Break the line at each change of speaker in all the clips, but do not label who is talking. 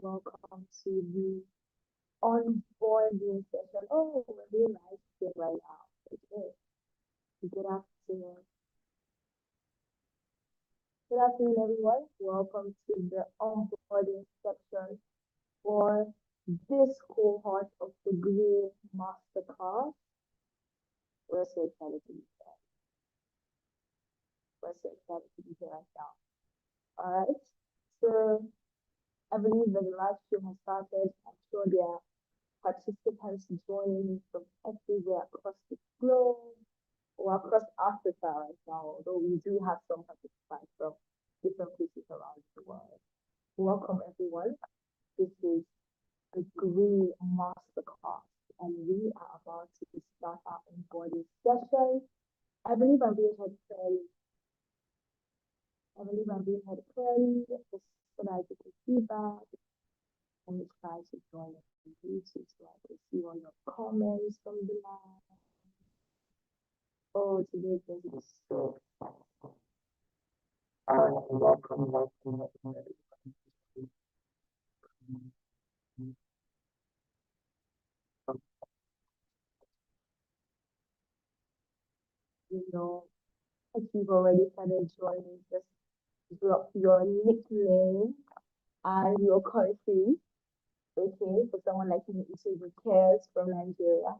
welcome to the onboarding session. Oh, we're doing nice thing right now. Okay. Good afternoon. Good afternoon, everyone. Welcome to the onboarding section for this cohort of the Green Masterclass. We're so excited to be here. We're so excited to be here right now. All right. So I believe that the live stream has started. I'm sure there are participants joining from everywhere across the globe or across Africa right now, although we do have some participants from different places around the world. Welcome, everyone. This is the Green Masterclass, and we are about to start our onboarding session. I believe I'm being heard clearly. Just so that I get the feedback. Let me try to join on YouTube so I can see all your comments from the live. Oh, today's going to be so exciting. Welcome. You know, if you've already started joining, just drop your nickname and your country. Okay, for someone like me, who cares from Nigeria,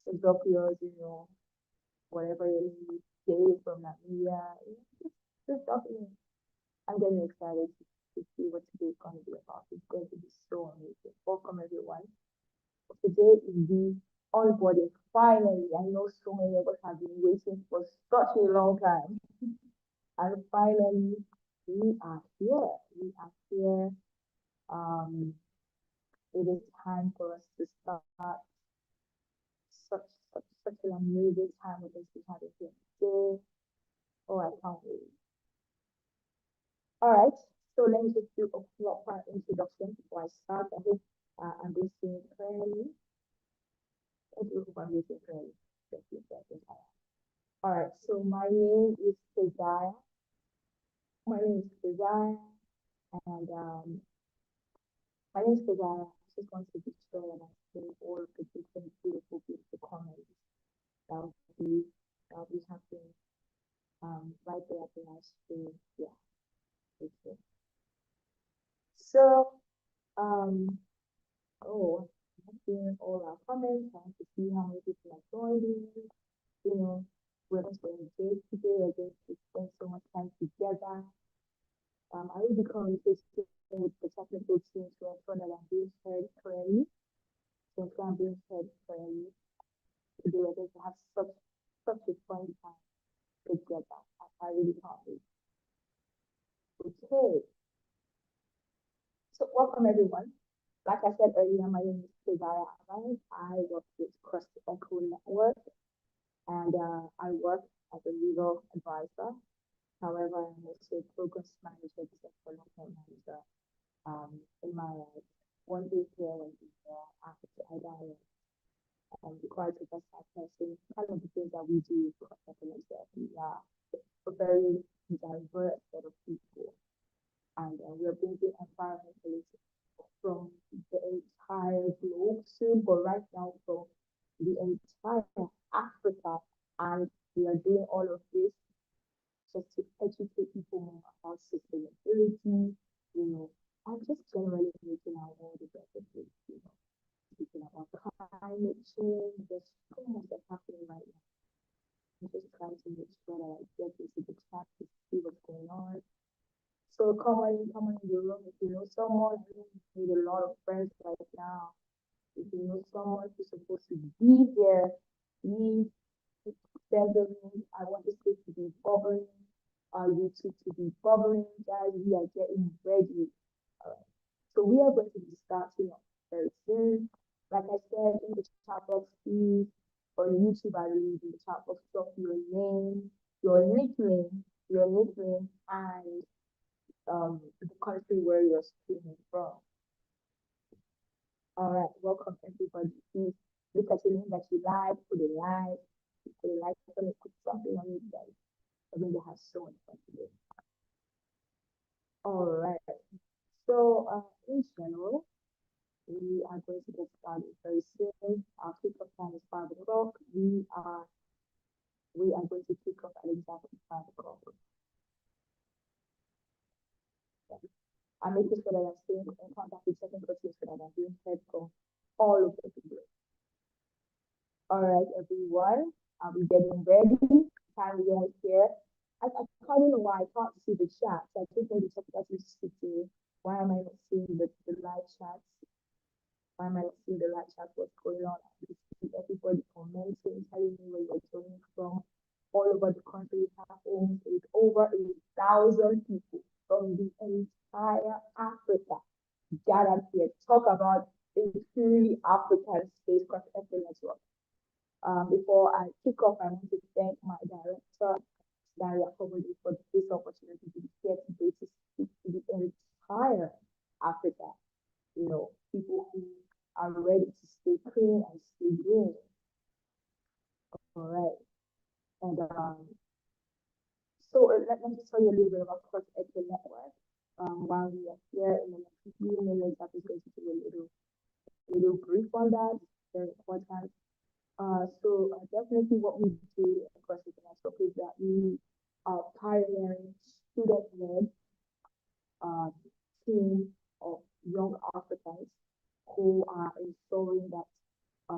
so drop yours, whatever you need, Dave from Nigeria, just drop it in. I'm getting excited to see what today's going to be about. It's going to be so amazing. Welcome, everyone. Today is the onboarding. Finally, I know so many of us have been waiting for such a long time. And finally, we are here. It is time for us to start such an amazing time with us to have it here today. Oh, I can't wait. All right, so let me just do a proper introduction before I start. I hope I'm being seen clearly. I do hope I'm being seen clearly. All right, so my name is Keziah. And my name is Keziah. I just want to be sure that I see all of the different beautiful comments that will be happening right there at the live stream. Yeah. Okay. So I'm seeing all our comments. I want to see how many people are joining. We're going to engage today. We're going to spend so much time together. I will be communicating with the technical team to ensure that I'm being heard clearly. Today we're going to have such a fun time together. I really can't wait. Okay. So welcome, everyone. Like I said earlier, my name is Keziah. I work with Crust EcoNetwork, and I work as a legal advisor. However, I'm also a progress manager, business development manager. In my one day here, one day there, after required to best person, kind of the things that we do for Crust. We are a very diverse set of people, and we're building environmentalists from the entire globe soon, but right now from the entire Africa, and we are doing all of this just to educate people more about sustainability, and just generally making our world a better place, speaking about climate change. There's so much that's happening right now. I'm just trying to make sure that I get into the chat to see what's going on. So come on in the room. If you know someone, you need a lot of friends right now. If you know someone who's supposed to be there, please send them in. I want this place to be bubbling. YouTube to be bubbling, guys. We are getting ready. So we are going to be starting very soon. Like I said, in the chat box, please, on YouTube, I believe in the chat box, drop your name, your nickname, and the country where you're streaming from. All right, welcome everybody. Please look at the link that you like, put a like on it, put something on it, guys. I mean, they have so much fun today. All right. So in general. We are going to get started very soon. Our kickoff time is 5 o'clock. We are going to kick off at exactly 5 o'clock. I'm making sure that I'm staying in contact with technical teams so that I'm being heard from all over the place. All right, everyone. I'll be getting ready. Time is almost here. I don't know why I can't see the chat. So I think maybe technical teams speak to me. Why am I not seeing the live chats? Why am I not seeing the live chat? What's going on? I see everybody commenting, telling me where you're joining from. All over the country, we have almost over 1,000 people from the entire Africa gathered here. Talk about a truly African spacecraft network. Before I kick off, I want to thank my director, Daria, for this opportunity to be here today to speak to the entire Africa. You know, people who are ready to stay clean and stay green. All right. And so let me just tell you a little bit about Crust EcoNetwork. While we are here in the next few minutes, I'm just going to do a little brief on that. It's very important. Definitely what we do at Crust EcoNetwork is that we are pioneering student-led team of young Africans who are ensuring that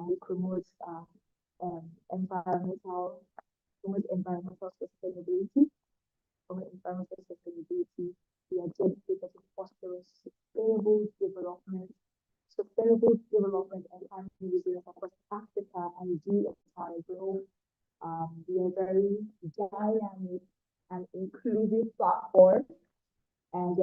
we promote environmental sustainability. Promote environmental sustainability. We are dedicated to fostering sustainable development and climate resilience across Africa and the entire globe. We are very dynamic and inclusive platform, and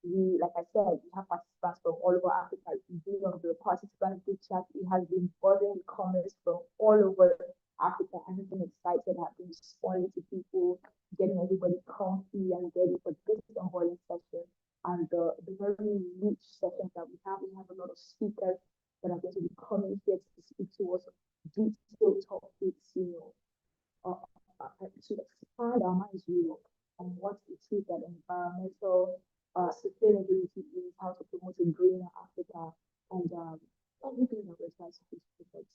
we, like I said, we have participants from all over Africa. If you do on the participant group chat, it has been buzzing comments from all over Africa, and I've been excited. I've been responding to people, getting everybody comfy and ready for this onboarding session and the very rich sessions that we have. We have a lot of speakers that are going to be coming here to speak to us detailed topics, to expand our minds really on what it is that environmental sustainability is, how to promote a greener Africa, and everything that we're trying to do towards.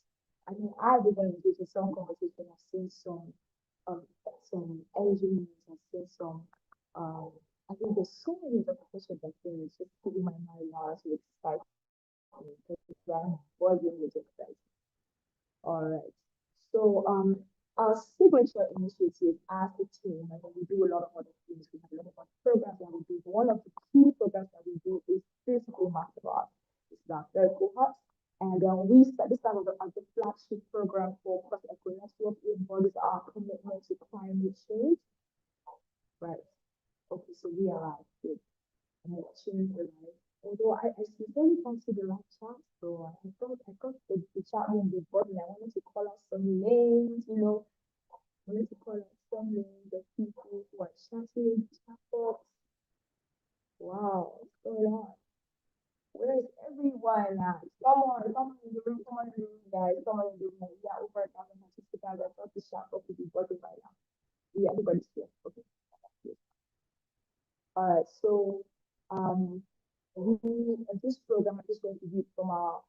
I mean, I've even engaged in some conversation. I've seen some engineers. I've seen some. I think there's so many other questions that it's just putting my mind now to excite me because I'm buzzing with excitement. All right. So our signature initiative as a team, and we do a lot of other things. We have a lot of other programs that we do. But one of the key programs that we do is physical Masterclass. It's our third cohort. And we set this up as the flagship program for Crust EcoNetwork. It embodies our commitment to climate change. Right. Okay, so we are good. And I changed the life. Although I sincerely can't see the live chat, so I thought the chat won't be bothering. I wanted to call out some names, I wanted to call out some names of people who are chatting in the chat box. Wow, what's going on? Where is everyone at? Come on in the room, guys. Come on in the room. Yeah, over 1,000 participants. I thought the chat box would be buzzing by now. Yeah, everybody's here. Okay. All right, so this program, I'm just going to read from our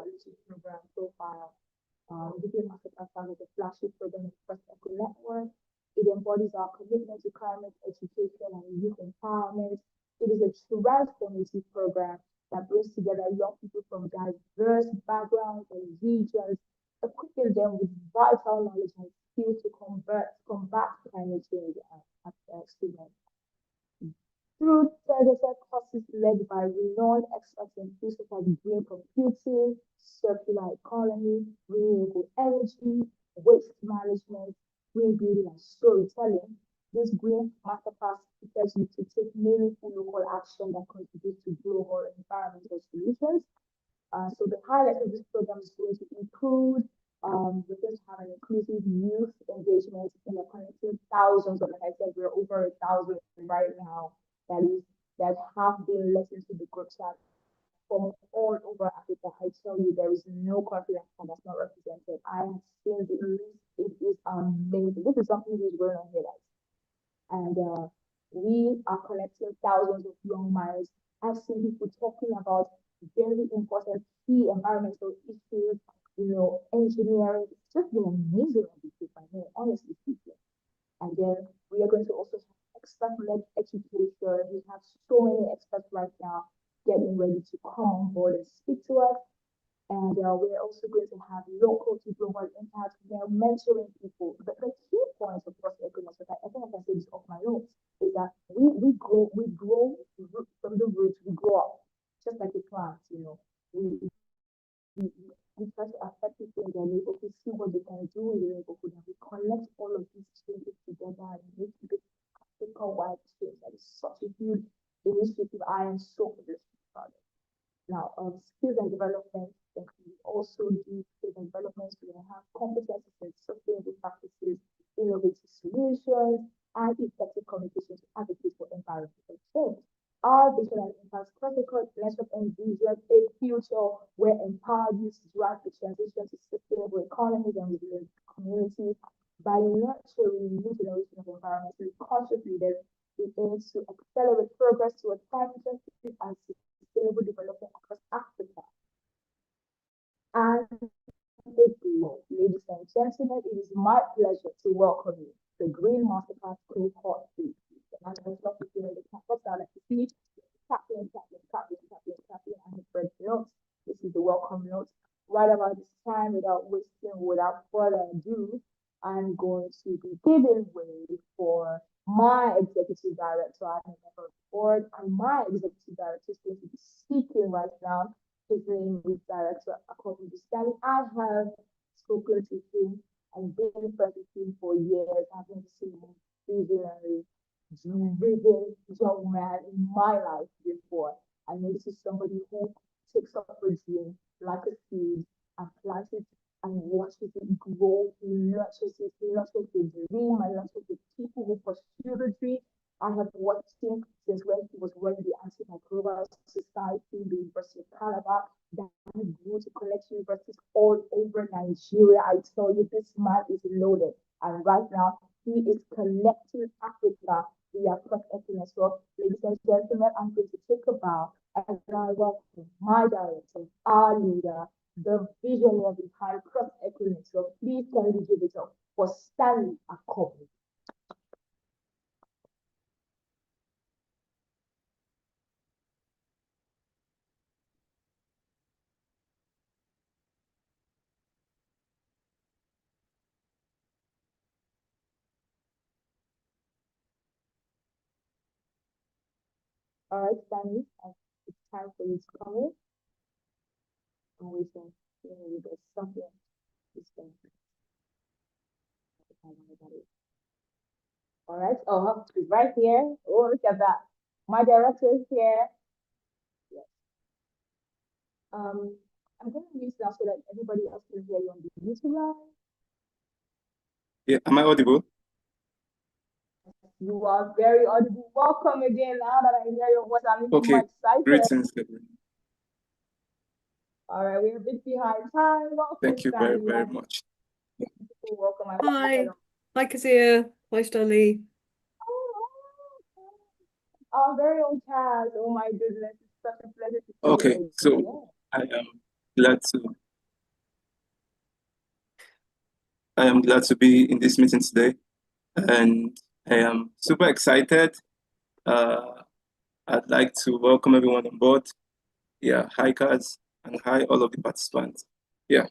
YouTube program profile. Digital Masterclass is a flagship program of Crust EcoNetwork. It embodies our commitment to climate education and youth empowerment. It is a transformative program that brings together young people from diverse backgrounds and regions, equipping them with vital knowledge and skills to combat climate change at students. Through targeted courses led by renowned experts in fields such as green computing, circular economy, renewable energy, waste management, green building, and storytelling, this green masterclass prepares you to take meaningful local action that contributes to global environmental solutions. So the highlight of this program is going to include we're going to have an inclusive youth engagement in a connecting thousands of, like I said, we're over 1,000 right now that have been listened to the group chat from all over Africa. I tell you, there is no country that's not represented. I have seen the list. It is amazing. This is something that's going on here, guys. And we are connecting thousands of young minds I've seen people talking about very important key environmental issues, engineering. It's just been amazing on this paper, honestly speaking. And then we are going to also have expert-led education. We have so many experts right now getting ready to come on board and speak to us. And we're also going to have local to global impact. We're mentoring people. But the key point of Crust EcoNetwork, I think I can say this off my notes, is that we grow from the roots, we grow up, just like a plant, We, we, we try to affect people in their neighborhood, see what they can do in the neighborhood, and we connect all of these changes together and make it Africa-wide change. That is such a huge initiative. I am so proud of. Now, skills and development, we also do skills and development. We have competencies in sustainable practices, innovative solutions, and effective communication to advocate for environmental change. Our vision and impact critical network envisions a future where empowered youth drive the transition to sustainable economies and resilient communities. By nurturing new generation of environmentally conscious leaders, we aim to accelerate progress towards climate justice and sustainable development across Africa. And ladies and gentlemen, it is my pleasure to welcome you to the Green Masterclass Cohort 3. And I'm not feeling the campus, I like to see tapping, and the red notes. This is the welcome note. Right about this time, without further ado, I'm going to be giving way for my executive director. I'm a member of the board, and my executive director is going to be speaking right now. His name is Director According to Stanley. I have spoken to him and been friends with him for years. I've been seeing him visionary, driven young man in my life before. I know this is somebody who takes up a dream like a seed and plants it and watches it grow. He nurtures the dream and nurtures the people who pursue the dream. I have watched him since when he was running the Antimicrobial Society, the University of Calabar, that he grew to connect universities all over Nigeria. I tell you, this man is loaded. And right now, he is connecting Africa via Crust EcoNetwork. Ladies and gentlemen, I'm going to take a bow and I welcome my director, our leader, the visionary behind Crust EcoNetwork. Please can we give it up for Stanley Akobi. All right, Stanley, it's time for you to come in. I'm waiting. There's something. All right. Oh, he's right here. Oh, look at that. My director is here. Yes. I'm going to use that so that everybody else can hear you on the YouTube line.
Yeah, am I audible?
You are very audible. Welcome again. Now that I hear your voice, I'm even more excited.
Greetings.
All right, we're a bit behind time. Welcome,
thank you very, very much.
Welcome.
Hi. Hi, Kazia. Hi, Stanley.
Our very own Kaz. Oh my goodness, it's such a pleasure to see you.
Okay, so I am glad to be in this meeting today, and I am super excited. I'd like to welcome everyone on board. Yeah, hi Kaz, and hi all of the participants. Yeah,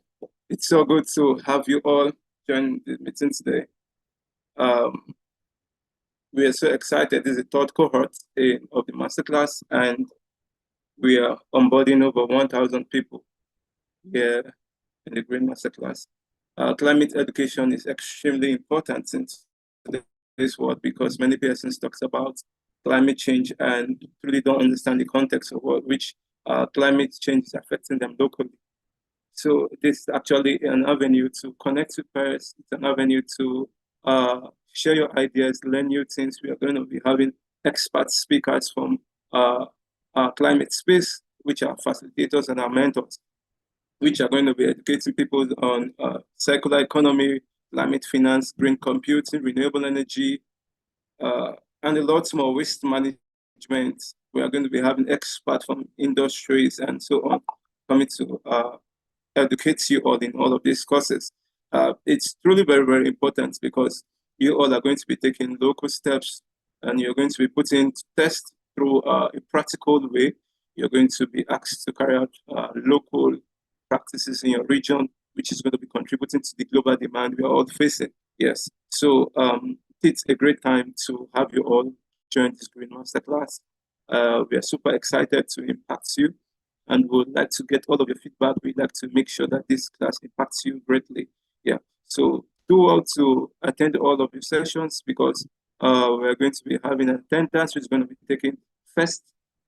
it's so good to have you all join the meeting today. We are so excited. This is the third cohort of the masterclass, and we are onboarding over 1,000 people here in the Green Masterclass. Climate education is extremely important in this world because many persons talk about climate change and really don't understand the context of which climate change is affecting them locally. So this is actually an avenue to connect with peers. It's an avenue to share your ideas, learn new things. We are going to be having expert speakers from our climate space, which are facilitators and our mentors, which are going to be educating people on circular economy, climate finance, green computing, renewable energy, and a lot more waste management We are going to be having experts from industries and so on coming to educate you all in all of these courses. It's truly very, very important because you all are going to be taking local steps and you're going to be putting tests through a practical way. You're going to be asked to carry out local practices in your region, which is going to be contributing to the global demand we are all facing. Yes. So it's a great time to have you all join this Green Masterclass. We are super excited to impact you and would like to get all of your feedback. We'd like to make sure that this class impacts you greatly. Yeah. So do well to attend all of your sessions because we're going to be having an attendance which is going to be taken first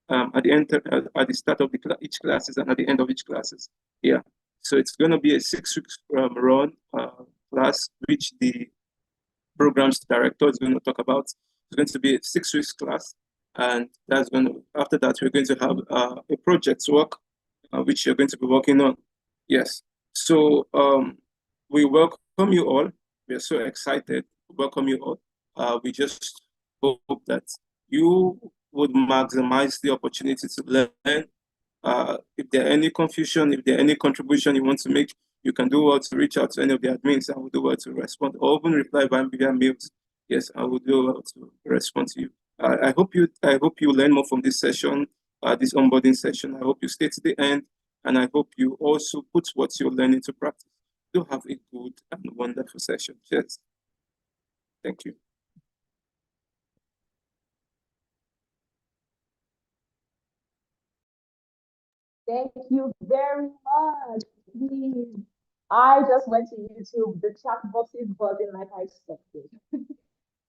at the start of each classes and at the end of each classes. Yeah. So it's going to be a 6 weeks run class, which the programs director is going to talk about. It's going to be a 6 weeks class. And that's going to, after that, we're going to have a project work, which you're going to be working on. Yes. So we welcome you all. We are so excited to welcome you all. We just hope that you would maximize the opportunity to learn. If there are any confusion, if there are any contribution you want to make, you can do well to reach out to any of the admins. I will do well to respond or even reply via mails. Yes, I will do well to respond to you. I hope you learn more from this session, this onboarding session. I hope you stay to the end, and I hope you also put what you're learning to practice. Do have a good and wonderful session. Cheers. Thank you.
Thank you very much. Please. I just went to YouTube. The chat box is buzzing like I expected.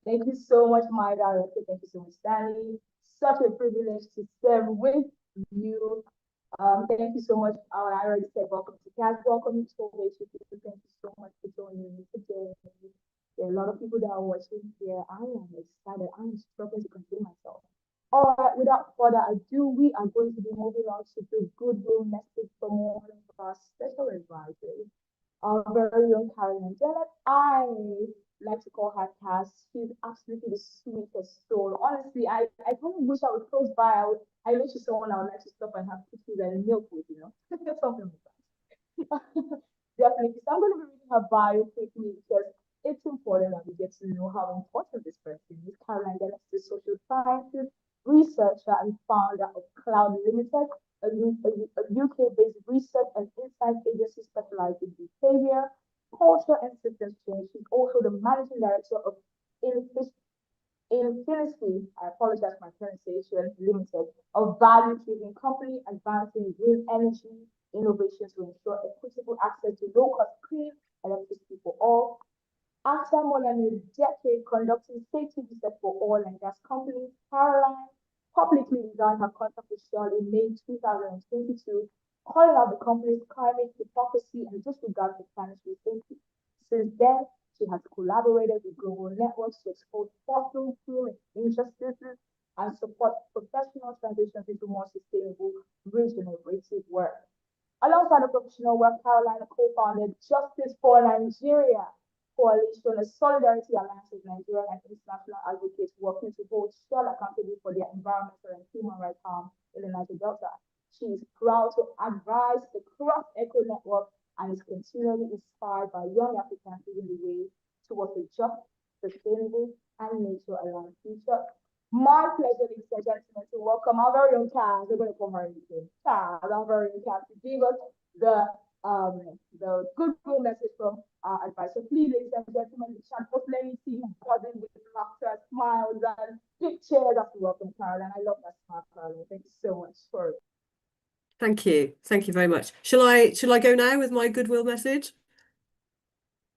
Thank you so much, my director. Thank you so much, Stanley. Such a privilege to serve with you. Thank you so much. I already said welcome to Cass. Welcome to Ovation. Thank you so much for joining me today. There are a lot of people that are watching here. I am excited. I am struggling to contain myself. All right, without further ado, we are going to be moving on to the goodwill message from one of our special advisors, our very own Carolyn Janet. I like to call her Cass. She's absolutely the sweetest soul. Honestly, I kind of wish I was close by. I know she's someone I would like to stop and have cookies and milk with, you know, something like that. Definitely. So I'm going to be reading her bio quickly because it's important that we get to know how important this person is. Caroline Dennis is a social scientist, researcher, and founder of Cloud Limited, a UK-based research and insight agency specialized in behavior, culture, and systems change. She's also the managing director of Infinity, I apologize for my pronunciation, Limited, a value-driven company advancing green energy innovation to ensure equitable access to low-cost clean electricity for all. After more than a decade conducting safety research for oil and gas companies, Caroline publicly resigned her contract with Shell in May 2022, calling out the company's climate hypocrisy and disregard for planetary safety. Since then, she has collaborated with global networks to expose fossil fuel injustices and support professional transitions into more sustainable, regenerative work. Alongside the professional work, Caroline co-founded Justice for Nigeria Coalition, a solidarity alliance with Nigerian and international advocates working to hold Shell accountable for their environmental and human rights harm in the Niger Delta. She is proud to advise the Crust EcoNetwork and is continually inspired by young Africans leading the way towards a just, sustainable, and nature-aligned future. My pleasure, ladies and gentlemen, to welcome our very own Cass. We're going to call her anything. Cass, our very own Cass, to give us the goodwill message from our advisor. Please, ladies and gentlemen, the chat box, let me see you buzzing with laughter, smiles, and big cheers as we welcome Caroline. I love that smile, Caroline. Thank you so much for it.
Thank you. Thank you very much. Shall I go now with my goodwill message?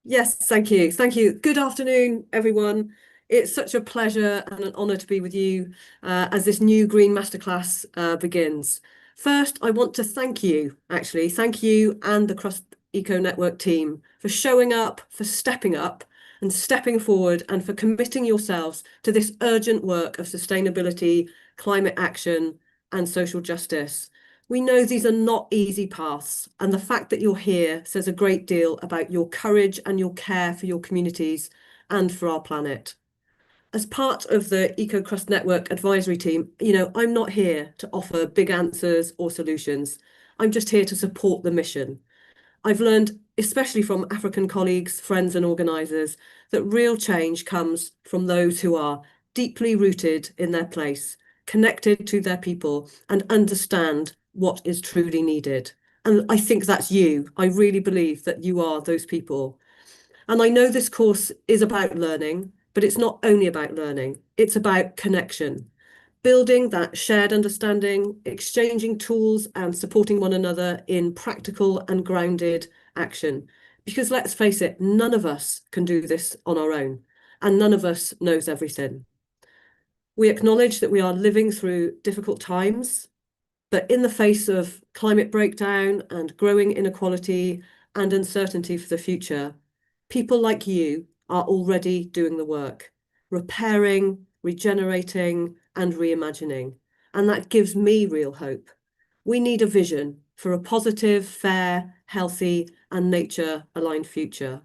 Yes, thank you. Thank you. Good afternoon, everyone. It's such a pleasure and an honour to be with you as this new Green Masterclass begins. First, I want to thank you and the Crust EcoNetwork team for showing up, for stepping up and stepping forward, and for committing yourselves to this urgent work of sustainability, climate action and social justice. We know these are not easy paths, and the fact that you're here says a great deal about your courage and your care for your communities and for our planet. As part of the Crust Network advisory team, I'm not here to offer big answers or solutions. I'm just here to support the mission. I've learned, especially from African colleagues, friends, and organisers, that real change comes from those who are deeply rooted in their place, connected to their people, and understand what is truly needed. And I think that's you. I really believe that you are those people. And I know this course is about learning, but it's not only about learning, it's about connection. Building that shared understanding, exchanging tools, and supporting one another in practical and grounded action. Because let's face it, none of us can do this on our own, and none of us knows everything. We acknowledge that we are living through difficult times, but in the face of climate breakdown and growing inequality and uncertainty for the future, people like you are already doing the work, repairing, regenerating, and reimagining. And that gives me real hope. We need a vision for a positive, fair, healthy, and nature-aligned future.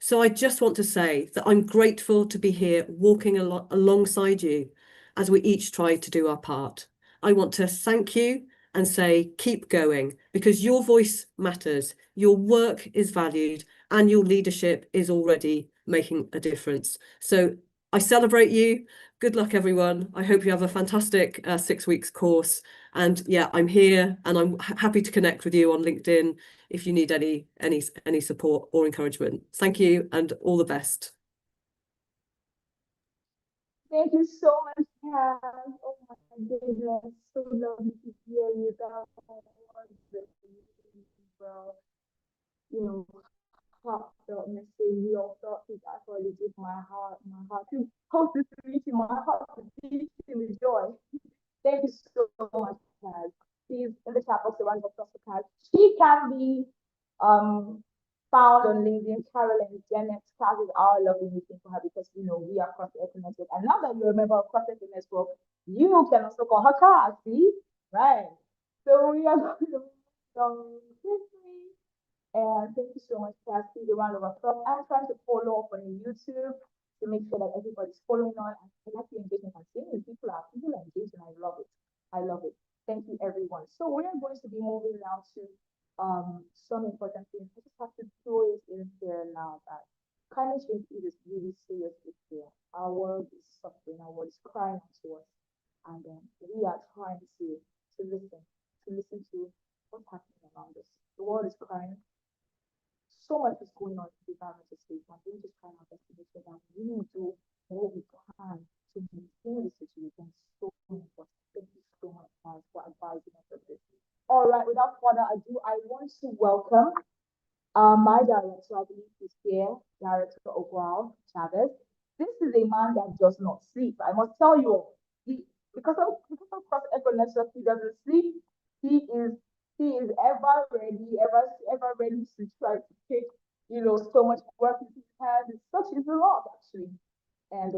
So I just want to say that I'm grateful to be here walking alongside you as we each try to do our part. I want to thank you and say, keep going, because your voice matters, your work is valued, and your leadership is already making a difference. So I celebrate you. Good luck, everyone. I hope you have a fantastic 6 weeks course. And yeah, I'm here and I'm happy to connect with you on LinkedIn if you need any support or encouragement. Thank you and all the best.
Thank you so much, Cass. Oh my goodness, so lovely to hear you. That was well, heartfelt message. We all felt it. I probably give my heart to host this meeting, my heart to beat with joy. Thank you so much, Cass. Please in the chat box around of Cass. She can be found on LinkedIn. Carolyn Janet Cass is our lovely meeting for her because we are Crust EcoNetwork. And now that you're a member of Crust EcoNetwork, you can also call her Cass, see? Right. So we are going to quickly. And thank you so much, Cass. Please a round of applause. I'm trying to follow up on YouTube to make sure that everybody's following on. I like the engagement I'm seeing. People are engaged, and I love it. I love it. Thank you, everyone. So we are going to be moving now to some important things. I just have to throw it in here now that climate change is really serious issue. Our world is suffering. Our world is crying out to us, and we are trying to listen to what's happening around us. The world is crying. So much is going on in the environmental space, and we're just trying our best to make sure that we do what we can to maintain the situation. So important. Thank you so much, guys, for advising us on this. All right, without further ado, I want to welcome my director. I believe he's here, Director Ogual Chavez. This is a man that does not sleep. I must tell you all, because of Crust EcoNetwork, he doesn't sleep. He is ever ready to try to take, so much work in his hands. It's a lot actually. And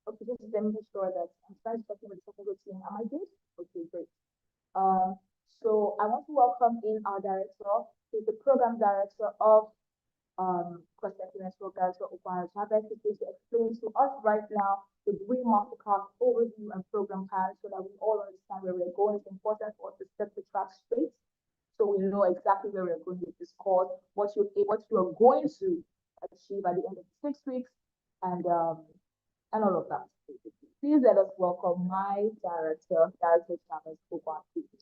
okay, just let me make sure that I'm trying to talk with the technical team. Am I good? Okay, great. So I want to welcome in our director, he's the program director of Crust EcoNetwork, Director Ogual Chavez, is going to explain to us right now the Green Masterclass overview and program plan so that we all understand where we're going. It's important for us to set the track straight so we know exactly where we're going with this course, what you're going to achieve at the end of the 6 weeks, and all of that. Please let us welcome my Director Chavez.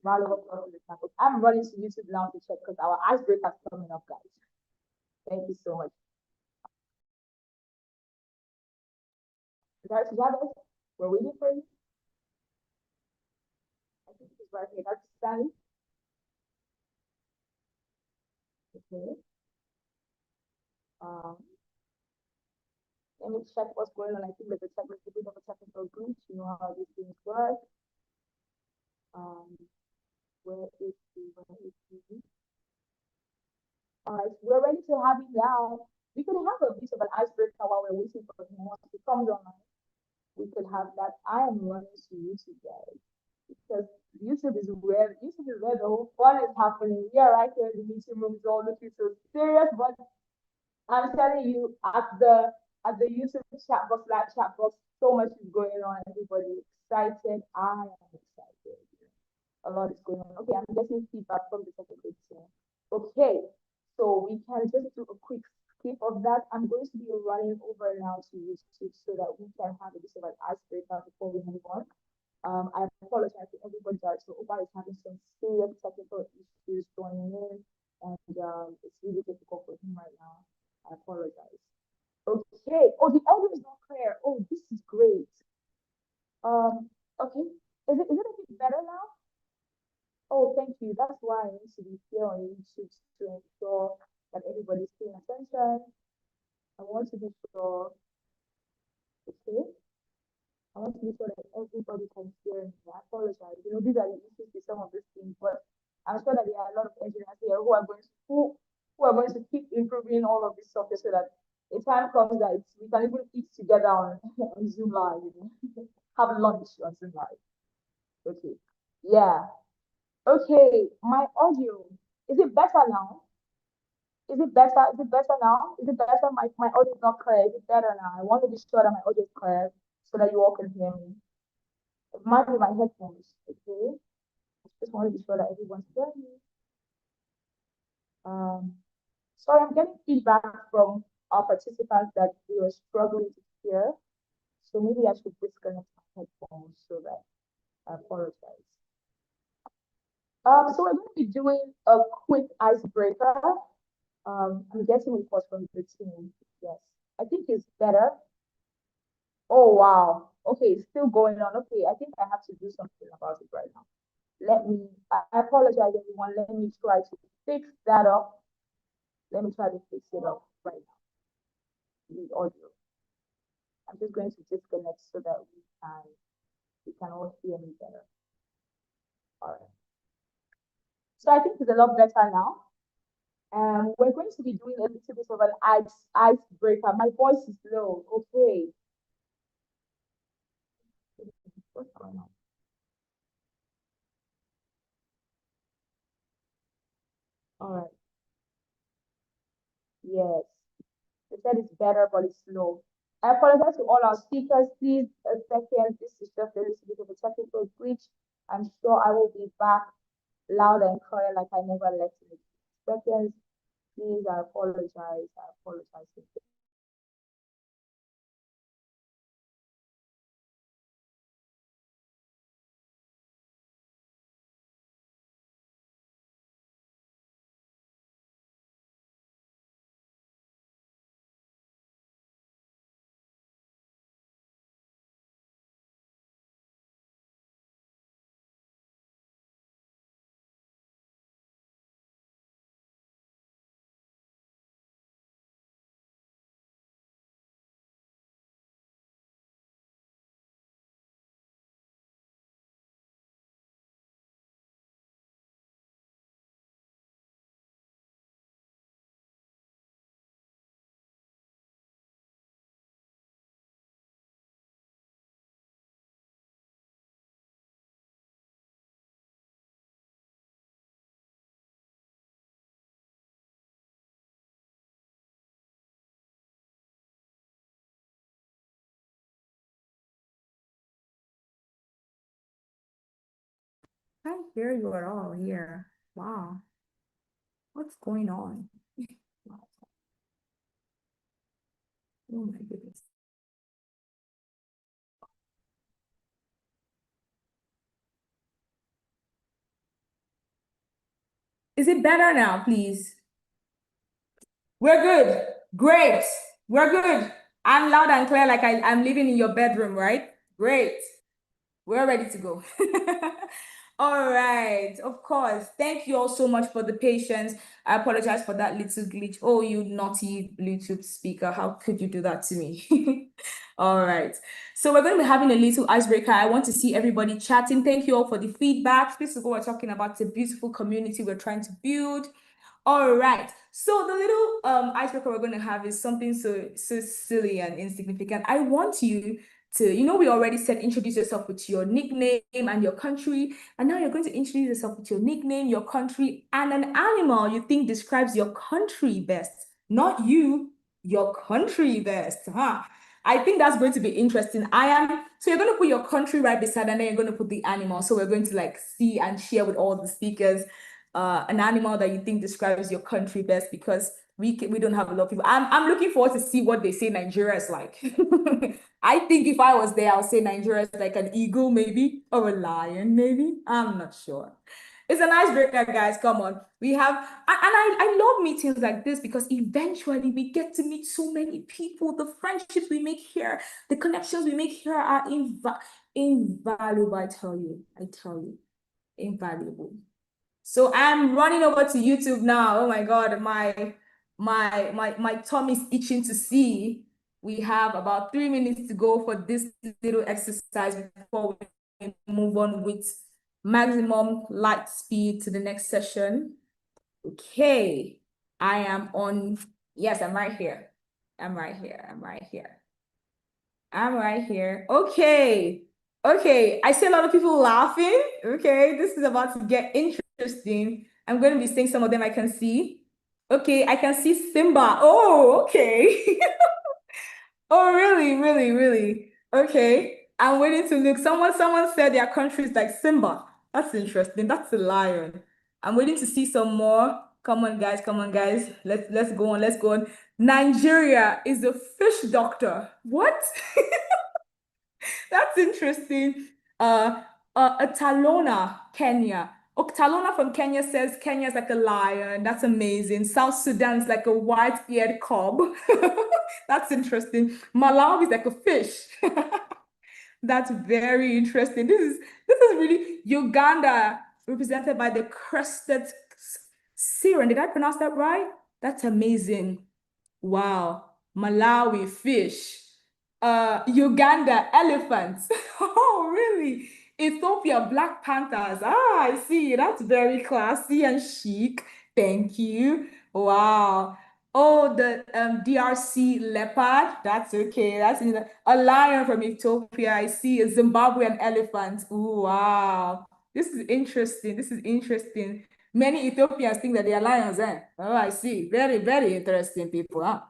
Round of applause to the campus. I'm running to YouTube now to check because our icebreaker is coming up, guys. Thank you so much. Director Chavez, we're waiting for you. I think he's right here. Dr. Stanley. Okay. Let me check what's going on. I think there's a bit of a technical glitch. You know how these things work. Where is he? All right, we're ready to have him now. We could have a bit of an icebreaker while we're waiting for him. Once he comes online, we could have that. I am running to YouTube, guys, because YouTube is where the whole fun is happening. We are right here in the meeting rooms, all looking so serious, but I'm telling you, at at the YouTube chat box, live chat box. So much is going on. Everybody excited. I am excited. A lot is going on. Okay, I'm getting feedback from the technical team. Okay, so we can just do a quick skip of that. I'm going to be running over now to YouTube so that we can have a bit of an icebreaker before we move on. I apologize to everybody that so Oba is having some serious technical issues joining in, and it's really difficult for him right now. I apologize. Okay. Oh, the audio is not clear. Oh, this is great. Okay. Is it a bit better now? Oh, thank you. That's why I need to be here on YouTube to ensure that everybody's paying attention. I want to be sure. Okay. I want to be sure that everybody can hear me. I apologize. You know, these are the issues with some of these things, but I'm sure that there are a lot of engineers here who are going to keep improving all of this software so that a time comes that we can even eat together on, on Zoom Live, you know, have lunch on Zoom Live. Okay. Yeah. Okay, my audio, is it better now? Is it better? Is it better now? Is it better? My audio is not clear. Is it better now? I want to be sure that my audio is clear so that you all can hear me. It might be my headphones, okay? I just want to be sure that everyone's hearing me. Sorry, I'm getting feedback from our participants that we are struggling to hear. So maybe I should disconnect my headphones so that I apologize. So we're going to be doing a quick icebreaker. I'm getting reports from the team. Yes, I think it's better. Oh, wow. Okay, it's still going on. Okay, I think I have to do something about it right now. I apologize, everyone. Let me try to fix that up. Let me try to fix it up right now. The audio. I'm just going to disconnect so that we can all hear me better. All right. So I think it's a lot better now. We're going to be doing a little bit of an icebreaker. My voice is low. Okay. What's going on? All right. Yes. They said it's better, but it's slow. I apologize to all our speakers. Please, a second. This is just a little bit of a technical glitch. I'm sure I will be back loud and clear like I never left in seconds. Please, I apologize. I apologize.
Can't hear you at all here. Wow. What's going on? Oh my goodness. Is it better now, please? We're good. Great. We're good. I'm loud and clear like I'm living in your bedroom, right? Great. We're ready to go. All right, of course. Thank you all so much for the patience. I apologize for that little glitch. Oh, you naughty Bluetooth speaker. How could you do that to me? All right. So we're going to be having a little icebreaker. I want to see everybody chatting. Thank you all for the feedback. This is what we're talking about. It's a beautiful community we're trying to build. All right. So the little icebreaker we're going to have is something so silly and insignificant. I want you to, we already said introduce yourself with your nickname and your country. And now you're going to introduce yourself with your nickname, your country, and an animal you think describes your country best. Not you, your country best, huh? I think that's going to be interesting. So you're going to put your country right beside, and then you're going to put the animal. So we're going to like see and share with all the speakers an animal that you think describes your country best, because we don't have a lot of people. I'm looking forward to see what they say Nigeria is like. I think if I was there, I'll say Nigeria is like an eagle, maybe, or a lion, maybe. I'm not sure. It's an icebreaker, guys. Come on. We have, and I love meetings like this, because eventually we get to meet so many people. The friendships we make here, the connections we make here are invaluable. I tell you, invaluable. So I'm running over to YouTube now. Oh my God, my tummy's itching to see. We have about 3 minutes to go for this little exercise before we move on with maximum light speed to the next session. Okay, I am on. Yes, I'm right here. I'm right here. Okay, I see a lot of people laughing. Okay, this is about to get interesting. I'm going to be saying some of them I can see. Okay, I can see Simba. Oh, okay. Oh, really? Okay, I'm waiting to look. Someone said their country is like Simba. That's interesting. That's a lion. I'm waiting to see some more. Come on, guys. Let's go on. Nigeria is a fish doctor. What? That's interesting. Talona, Kenya. Talona from Kenya says Kenya is like a lion. That's amazing. South Sudan is like a white-eared cob. That's interesting. Malawi is like a fish. That's very interesting. This is really Uganda, represented by the crested siren. Did I pronounce that right? That's amazing. Wow. Malawi, fish. Uganda, elephants. Oh, really? Ethiopia, Black Panthers. Ah, I see. That's very classy and chic. Thank you. Wow. Oh, the DRC leopard. That's okay. That's a lion from Ethiopia. I see a Zimbabwean elephant. Ooh, wow. This is interesting. Many Ethiopians think that they are lions, eh? Oh, I see. Very, very interesting people, huh?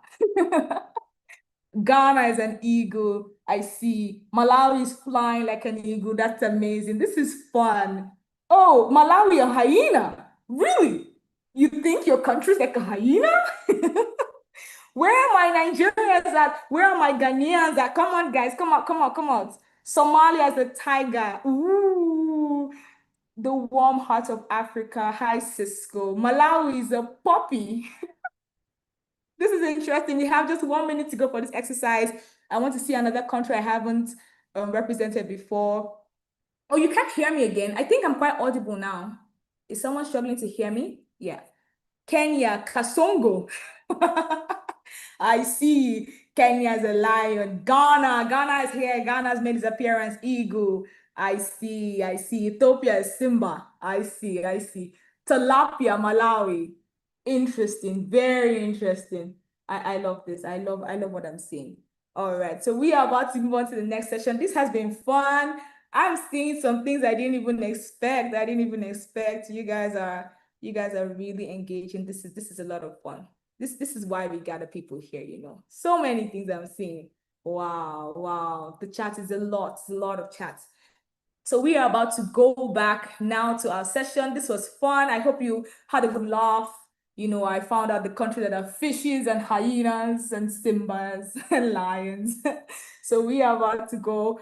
Ghana is an eagle. I see. Malawi is flying like an eagle. That's amazing. This is fun. Oh, Malawi, a hyena. Really? You think your country's like a hyena? Where are my Nigerians at? Where are my Ghanaians at? Come on, guys. Come on. Somalia is a tiger. Ooh. The warm heart of Africa. Hi, Cisco. Malawi is a puppy. This is interesting. We have just 1 minute to go for this exercise. I want to see another country I haven't represented before. Oh, you can't hear me again. I think I'm quite audible now. Is someone struggling to hear me? Yeah. Kenya, Kasongo. I see. Kenya is a lion. Ghana is here. Ghana has made its appearance. Eagle. I see. Ethiopia is Simba. I see. Tilapia, Malawi. Interesting. Very interesting. I love this. I love what I'm seeing. All right. So we are about to move on to the next session. This has been fun. I'm seeing some things I didn't even expect. You guys are really engaging. This is a lot of fun. This is why we gather people here, you know. So many things I'm seeing. Wow. The chat is a lot of chats. So we are about to go back now to our session. This was fun. I hope you had a good laugh. You know, I found out the country that are fishes and hyenas and simbas and lions. So we are about to go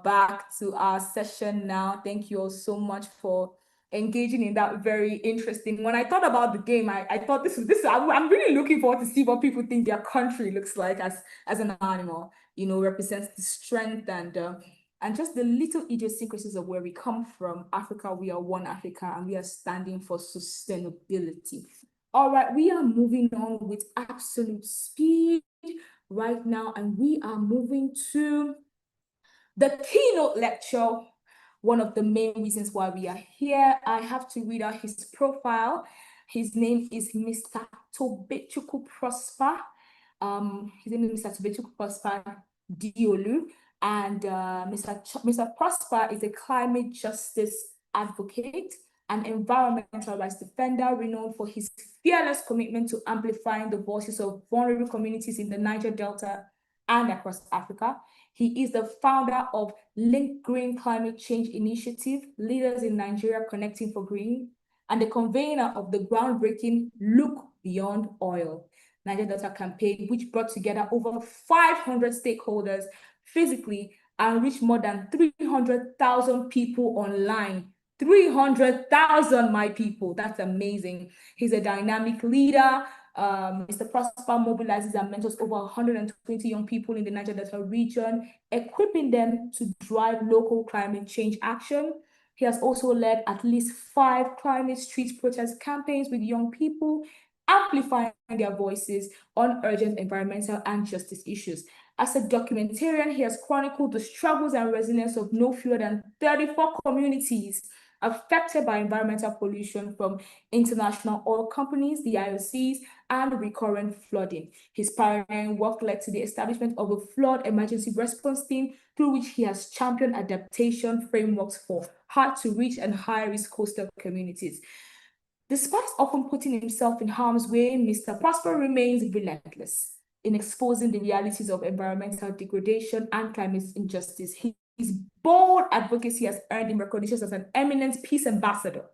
back to our session now. Thank you all so much for engaging in that very interesting. When I thought about the game, I thought this. I'm really looking forward to see what people think their country looks like as an animal. You know, represents the strength and just the little idiosyncrasies of where we come from. Africa, we are one Africa, and we are standing for sustainability. All right, we are moving on with absolute speed right now, and we are moving to the keynote lecture. One of the main reasons why we are here. I have to read out his profile. His name is Mr. Tobechukwu Prosper. His name is Mr. Tobechukwu Prosper Diolu. And Mr. Prosper is a climate justice advocate an environmental rights defender renowned for his fearless commitment to amplifying the voices of vulnerable communities in the Niger Delta and across Africa. He is the founder of Link Green Climate Change Initiative, Leaders in Nigeria Connecting for Green, and the convener of the groundbreaking Look Beyond Oil Niger Delta campaign, which brought together over 500 stakeholders physically and reached more than 300,000 people online. 300,000, my people. That's amazing. He's a dynamic leader. Mr. Prosper mobilizes and mentors over 120 young people in the Niger Delta region, equipping them to drive local climate change action. He has also led at least 5 climate street protest campaigns with young people, amplifying their voices on urgent environmental and justice issues. As a documentarian, he has chronicled the struggles and resilience of no fewer than 34 communities affected by environmental pollution from international oil companies, the IOCs, and recurrent flooding. His pioneering work led to the establishment of a flood emergency response team, through which he has championed adaptation frameworks for hard-to-reach and high-risk coastal communities. Despite often putting himself in harm's way, Mr. Prosper remains relentless in exposing the realities of environmental degradation and climate injustice. His bold advocacy has earned him recognition as an eminent peace ambassador,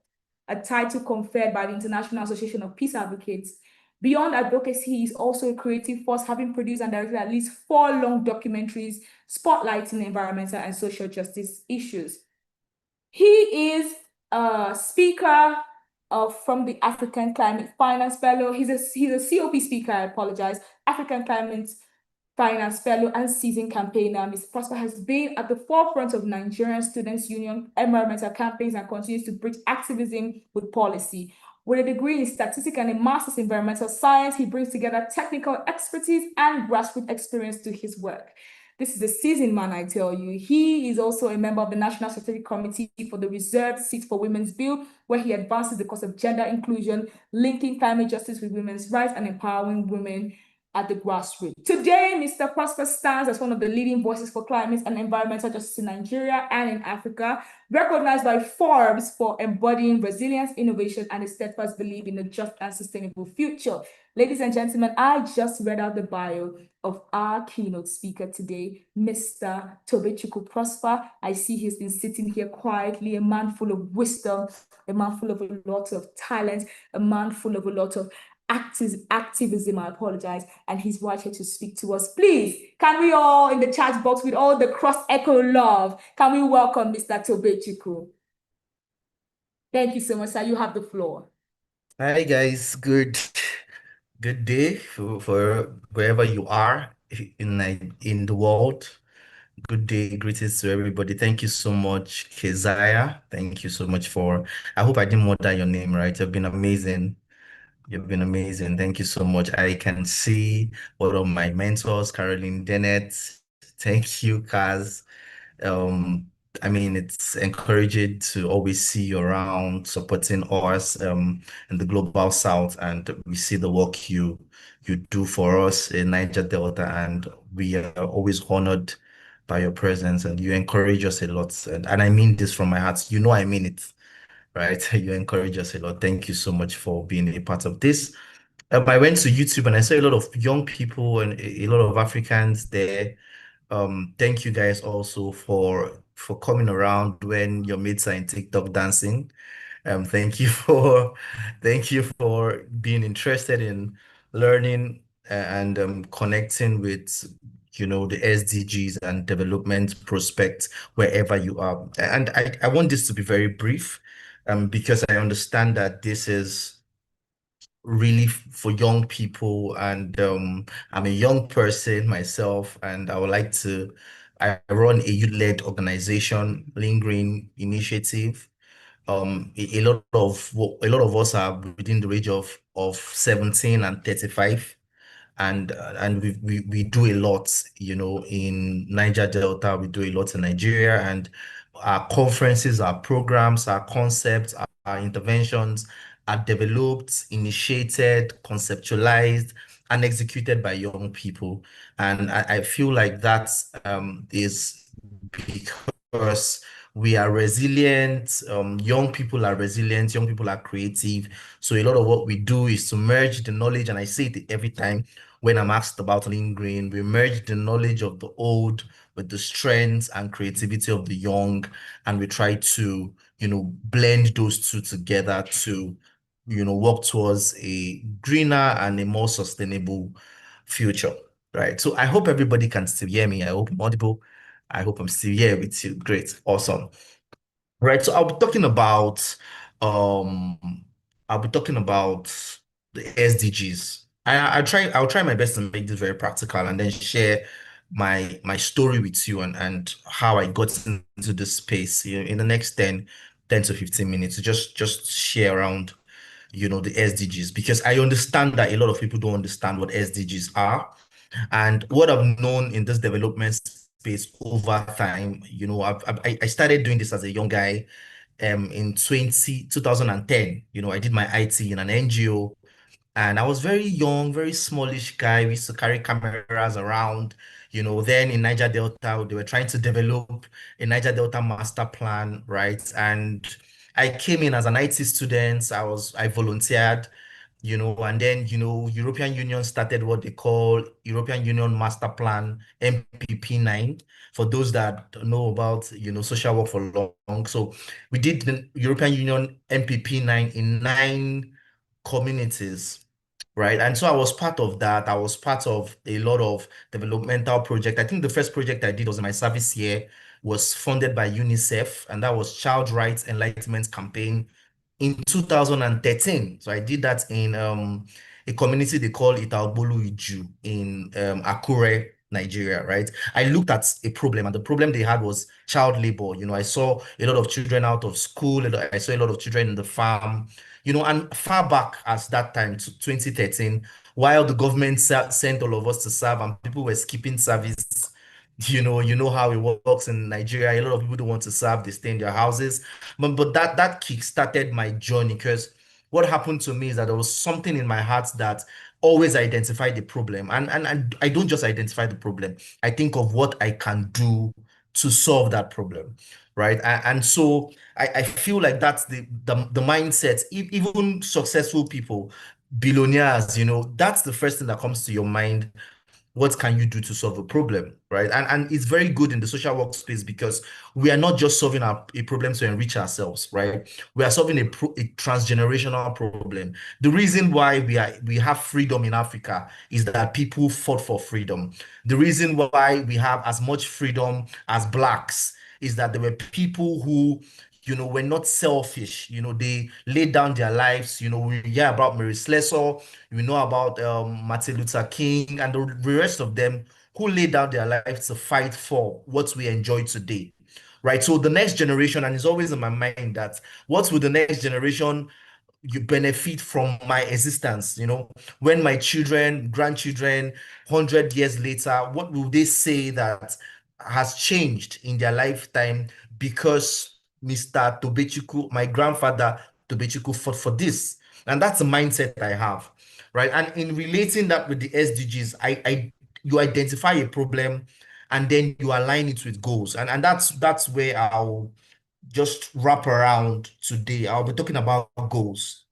a title conferred by the International Association of Peace Advocates. Beyond advocacy, he is also a creative force, having produced and directed at least 4 long documentaries spotlighting environmental and social justice issues. He is a speaker from the African Climate Finance Fellow. He's a COP speaker, I apologize, African Climate Finance Fellow and seasoned campaigner. Mr. Prosper has been at the forefront of Nigerian Students' Union environmental campaigns and continues to bridge activism with policy. With a degree in statistics and a master's in environmental science, he brings together technical expertise and grassroots experience to his work. This is a seasoned man, I tell you. He is also a member of the National Strategic Committee for the Reserved Seat for Women's Bill, where he advances the cause of gender inclusion, linking climate justice with women's rights and empowering women at the grassroots. Today, Mr. Prosper stands as one of the leading voices for climate and environmental justice in Nigeria and in Africa, recognized by Forbes for embodying resilience, innovation, and a steadfast belief in a just and sustainable future. Ladies and gentlemen, I just read out the bio of our keynote speaker today, Mr. Tobechukwu Prosper. I see he's been sitting here quietly, a man full of wisdom, a man full of a lot of talent, a man full of a lot of activism, I apologize, and he's right here to speak to us. Please, can we all in the chat box with all the Crust Echo love, can we welcome Mr. Tobechukwu? Thank you so much, sir. You have the floor.
Hi guys, good day for wherever you are in the world. Good day, greetings to everybody. Thank you so much, Keziah. Thank you so much I hope I didn't murder your name, right? You've been amazing. You've been amazing. Thank you so much. I can see one of my mentors, Caroline Dennett. Thank you, Kaz. I mean, it's encouraging to always see you around supporting us in the Global South, and we see the work you do for us in Niger Delta, and we are always honored by your presence, and you encourage us a lot. And I mean this from my heart. You know I mean it, right? You encourage us a lot. Thank you so much for being a part of this. I went to YouTube and I saw a lot of young people and a lot of Africans there. Thank you guys also for coming around when your mates are in TikTok dancing. Thank you for being interested in learning and connecting with the SDGs and development prospects wherever you are. And I want this to be very brief because I understand that this is really for young people, and I'm a young person myself, and I run a youth-led organization, Lingering Initiative. A lot of us are within the range of 17 and 35, and we do a lot, in Niger Delta. We do a lot in Nigeria, and our conferences, our programs, our concepts, our interventions are developed, initiated, conceptualized, and executed by young people. And I feel like that is because We are resilient. Young people are resilient. Young people are creative. So a lot of what we do is to merge the knowledge, and I say it every time when I'm asked about Lean Green, we merge the knowledge of the old with the strengths and creativity of the young, and we try to, blend those two together to, work towards a greener and a more sustainable future, right? So I hope everybody can still hear me. I hope I'm audible. I hope I'm still here with you. Great, awesome. Right, so um I'll be talking about the SDGs. I'll try my best to make this very practical and then share my story with you and how I got into this space, in the next 10 to 15 minutes. Just share around, the SDGs, because I understand that a lot of people don't understand what SDGs are. And what I've known in this development space over time, I started doing this as a young guy in 2010. I did my IT in an NGO, and I was very young, very smallish guy. We used to carry cameras around. Then in Niger Delta, they were trying to develop a Niger Delta master plan, right? And I came in as an IT student. I volunteered, and then, European Union started what they call European Union Master Plan, MPP9, for those that know about, social work for long. So we did the European Union MPP9 in 9 communities, right? And so I was part of that. I was part of a lot of developmental project. I think the first project I did was in my service year, was funded by UNICEF, and that was Child Rights Enlightenment Campaign in 2013. So I did that in a community they call Itaobolu Iju in Akure, Nigeria, right? I looked at a problem, and the problem they had was child labor. I saw a lot of children out of school. I saw a lot of children in the farm, and far back as that time to 2013, while the government sent all of us to serve and people were skipping service, you know how it works in Nigeria. A lot of people don't want to serve, they stay in their houses. But that kick started my journey, because what happened to me is that there was something in my heart that always identified the problem. And I don't just identify the problem, I think of what I can do to solve that problem, right? And so I feel like that's the mindset. Even successful people, billionaires, that's the first thing that comes to your mind. What can you do to solve a problem, right? And it's very good in the social workspace, because we are not just solving a problem to enrich ourselves, right? We are solving a transgenerational problem. The reason why we have freedom in Africa is that people fought for freedom. The reason why we have as much freedom as Blacks is that there were people who, were not selfish. They laid down their lives. We hear about Mary Slessor, we know about Martin Luther King, and the rest of them who laid down their lives to fight for what we enjoy today, right? So the next generation, and it's always in my mind that what will the next generation you benefit from my existence? When my children, grandchildren, 100 years later, what will they say that has changed in their lifetime because Mr. Tobechukwu, my grandfather Tobechukwu, fought for this? And that's the mindset I have, right? And in relating that with the SDGs, you identify a problem and then you align it with goals. And that's where I'll just wrap around today. I'll be talking about goals.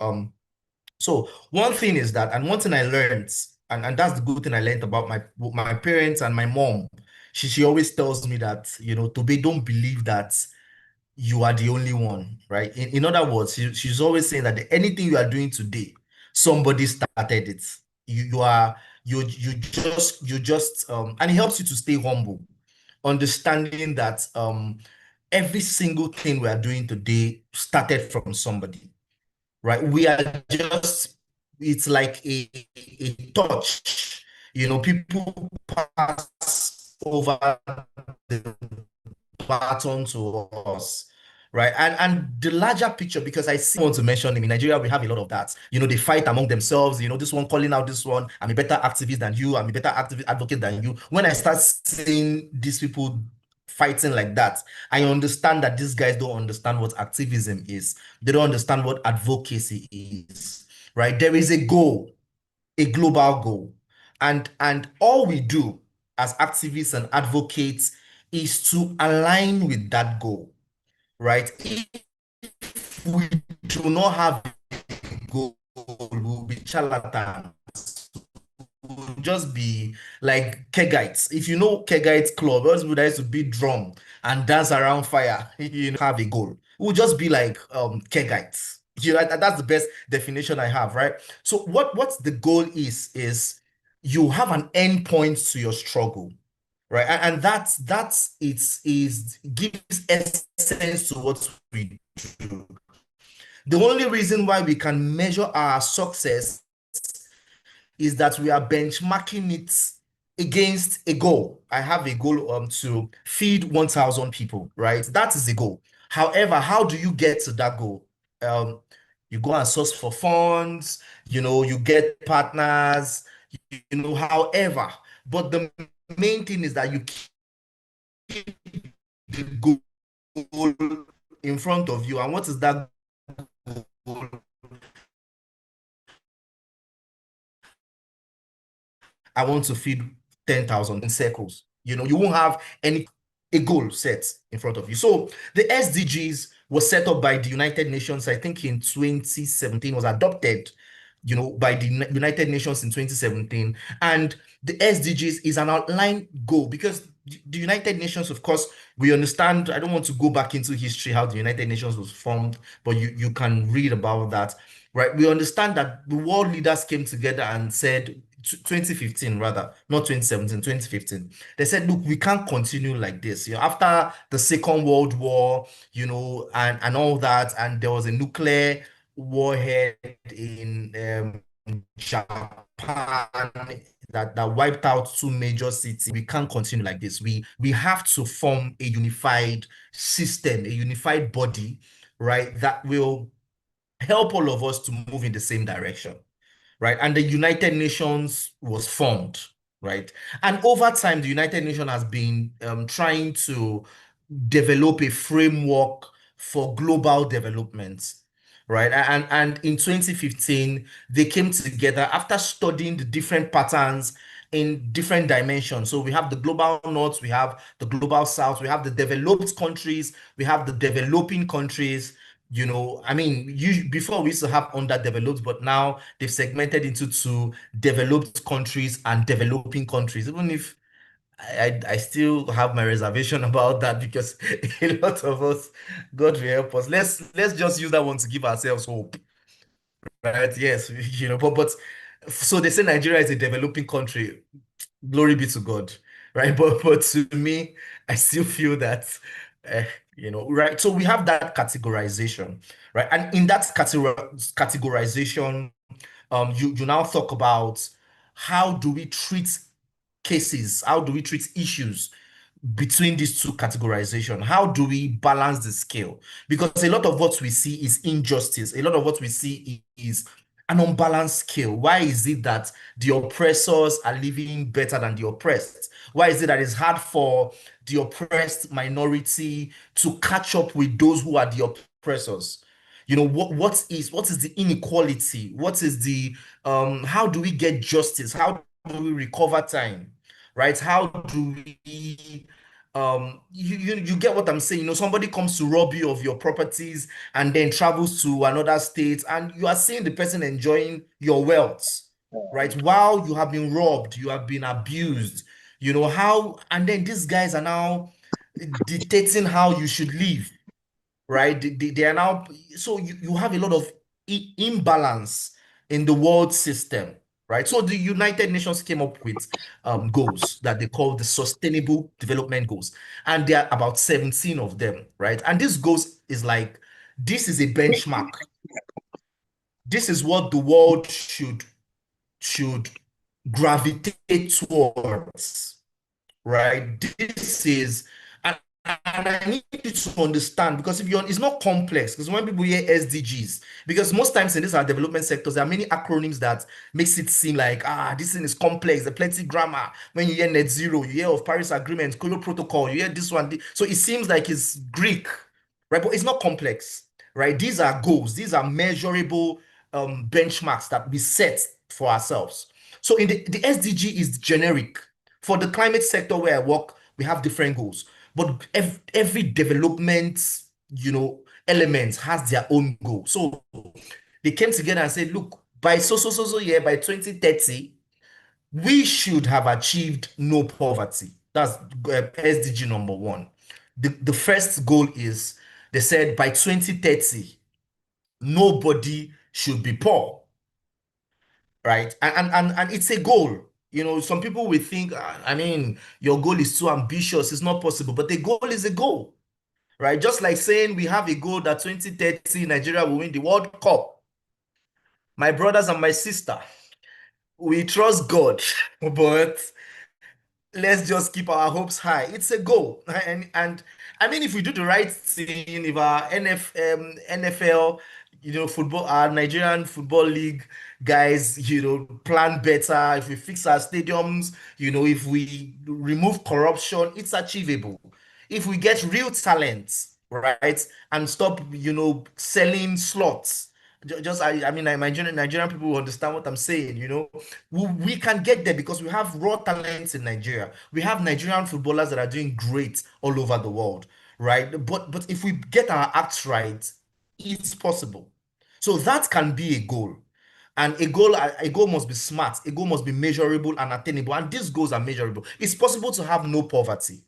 So one thing is that, and one thing I learned, and that's the good thing I learned about my parents and my mom. She always tells me that, Tobe, don't believe that you are the only one, right? In other words, she's always saying that anything you are doing today, somebody started it. You just and it helps you to stay humble, understanding that every single thing we are doing today started from somebody, right? We are just, it's like a touch, people pass over the baton to us, right? And the larger picture, because I see, want to mention him in Nigeria, we have a lot of that. They fight among themselves, this one calling out this one, I'm a better activist than you, I'm a better advocate than you. When I start seeing these people fighting like that, I understand that these guys don't understand what activism is. They don't understand what advocacy is, right? There is a goal, a global goal. And all we do as activists and advocates is to align with that goal, right? If we do not have a goal, we'll be charlatans. We'll just be like Kegites. If you know Kegite club, those people that used to beat drum and dance around fire, have a goal. We'll just be like Kegites. That's the best definition I have, right? So what's the goal is you have an end point to your struggle, right? And that's gives essence to what we do. The only reason why we can measure our success is that we are benchmarking it against a goal. I have a goal to feed 1,000 people, right? That is the goal. However, how do you get to that goal? You go and source for funds, you get partners, however, but the main thing is that you keep the goal in front of you. And what is that goal? I want to feed 10,000 in circles. You won't have a goal set in front of you. So the SDGs was set up by the United Nations, I think in 2017, was adopted, by the United Nations in 2017. And the SDGs is an outline goal because the United Nations, of course, we understand. I don't want to go back into history, how the United Nations was formed, but you can read about that, right? We understand that the world leaders came together and said, 2015 rather, not 2017, 2015. They said, look, we can't continue like this. After the Second World War, and all that, and there was a nuclear warhead in Japan that wiped out two major cities. We can't continue like this. We have to form a unified system, a unified body, right, that will help all of us to move in the same direction, right? And the United Nations was formed, right? And over time, the United Nations has been trying to develop a framework for global development, right? And in 2015, they came together after studying the different patterns in different dimensions. So we have the global north, we have the global south, we have the developed countries, we have the developing countries. Before we used to have underdeveloped, but now they've segmented into two: developed countries and developing countries. Even if I still have my reservation about that, because a lot of us, God will help us. Let's just use that one to give ourselves hope, right? Yes, but so they say Nigeria is a developing country. Glory be to God, right? But to me, I still feel that, right? So we have that categorization, right? And in that categorization, you now talk about how do we treat cases, how do we treat issues between these two categorization? How do we balance the scale? Because a lot of what we see is injustice. A lot of what we see is an unbalanced scale. Why is it that the oppressors are living better than the oppressed? Why is it that it's hard for the oppressed minority to catch up with those who are the oppressors? What is the inequality? What is the how do we get justice? How do we recover time? Right? How do we you get what I'm saying? Somebody comes to rob you of your properties and then travels to another state, and you are seeing the person enjoying your wealth, right? While you have been robbed, you have been abused. And then these guys are now dictating how you should live, right? They are now, so you have a lot of imbalance in the world system, right? So the United Nations came up with goals that they call the Sustainable Development Goals, and there are about 17 of them, right? And this goals is like, this is a benchmark. This is what the world should gravitate towards, right? This is, and I need you to understand, because it's not complex, because when people hear SDGs, because most times in these our development sectors, there are many acronyms that makes it seem like, this thing is complex, the plenty grammar. When you hear net zero, you hear of Paris Agreement, Kyoto Protocol, you hear this one. So it seems like it's Greek, right? But it's not complex, right? These are goals. These are measurable benchmarks that we set for ourselves. So in the SDG is generic. For the climate sector where I work, we have different goals. But every development, elements has their own goal. So they came together and said, look, by so year, by 2030, we should have achieved no poverty. That's SDG number 1. The first goal is, they said by 2030, nobody should be poor, right? And it's a goal. Some people will think, I mean, your goal is too ambitious, it's not possible, but the goal is a goal, right? Just like saying we have a goal that 2030 Nigeria will win the World Cup. My brothers and my sister, we trust God, but let's just keep our hopes high. It's a goal. And I mean, if we do the right thing, if our NFL, football, our Nigerian Football League guys, plan better, if we fix our stadiums, if we remove corruption, it's achievable. If we get real talent, right, and stop, selling slots. I mean, Nigerian people will understand what I'm saying. We can get there because we have raw talents in Nigeria. We have Nigerian footballers that are doing great all over the world, right? But if we get our acts right, it's possible. So that can be a goal. And a goal must be smart. A goal must be measurable and attainable. And these goals are measurable. It's possible to have no poverty,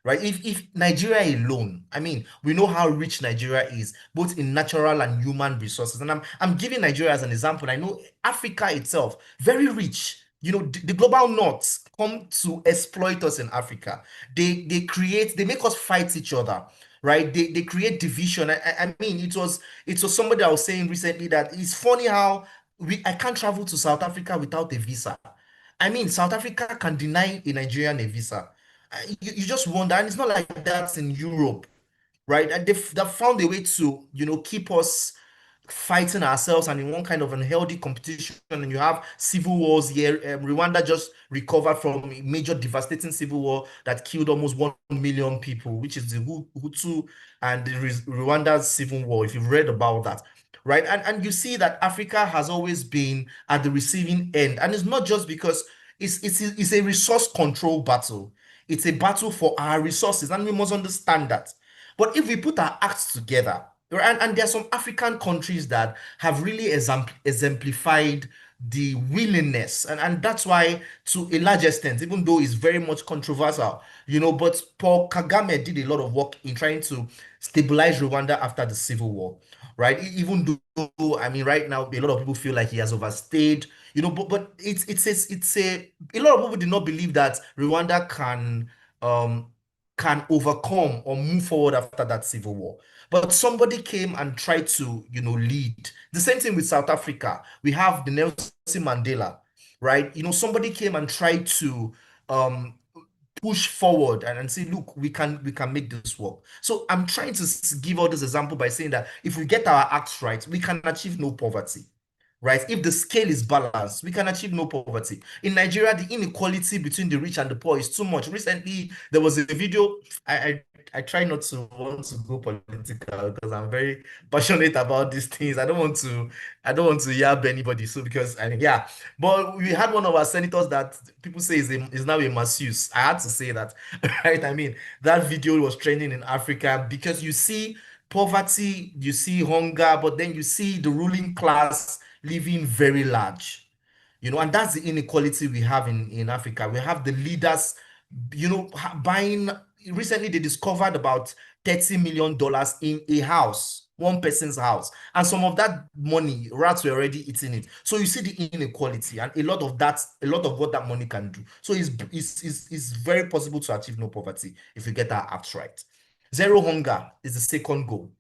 right? If Nigeria alone, I mean, we know how rich Nigeria is, both in natural and human resources. And I'm giving Nigeria as an example. I know Africa itself, very rich. The global north come to exploit us in Africa. They make us fight each other, right? They create division. I mean, it was somebody I was saying recently that it's funny how I can't travel to South Africa without a visa. I mean, South Africa can deny a Nigerian a visa. You just wonder, and it's not like that in Europe, right? And they've found a way to, keep us fighting ourselves and in one kind of unhealthy competition. And you have civil wars here. Rwanda just recovered from a major devastating civil war that killed almost 1 million people, which is the Hutu and the Rwanda's civil war, if you've read about that. Right. And you see that Africa has always been at the receiving end. And it's not just because it's a resource control battle. It's a battle for our resources, and we must understand that. But if we put our acts together, and there are some African countries that have really exemplified the willingness, and that's why, to a large extent, even though it's very much controversial, but Paul Kagame did a lot of work in trying to stabilize Rwanda after the civil war, right? Even though, I mean, right now, a lot of people feel like he has overstayed, but a lot of people did not believe that Rwanda can overcome or move forward after that civil war. But somebody came and tried to, lead. The same thing with South Africa. We have the Nelson Mandela, right? Somebody came and tried to push forward and say, look, we can make this work. So I'm trying to give all this example by saying that if we get our acts right, we can achieve no poverty. Right? If the scale is balanced, we can achieve no poverty. In Nigeria, the inequality between the rich and the poor is too much. Recently, there was a video. I try not to want to go political because I'm very passionate about these things. I don't want to yab anybody. So because yeah, but we had one of our senators that people say is now a masseuse. I had to say that, right? I mean, that video was trending in Africa because you see poverty, you see hunger, but then you see the ruling class living very large, and that's the inequality we have in Africa. We have the leaders, buying. Recently, they discovered about $30 million in a house, one person's house, and some of that money, rats were already eating it. So you see the inequality, and a lot of what that money can do. So it's very possible to achieve no poverty if we get our acts right. Zero hunger is the second goal.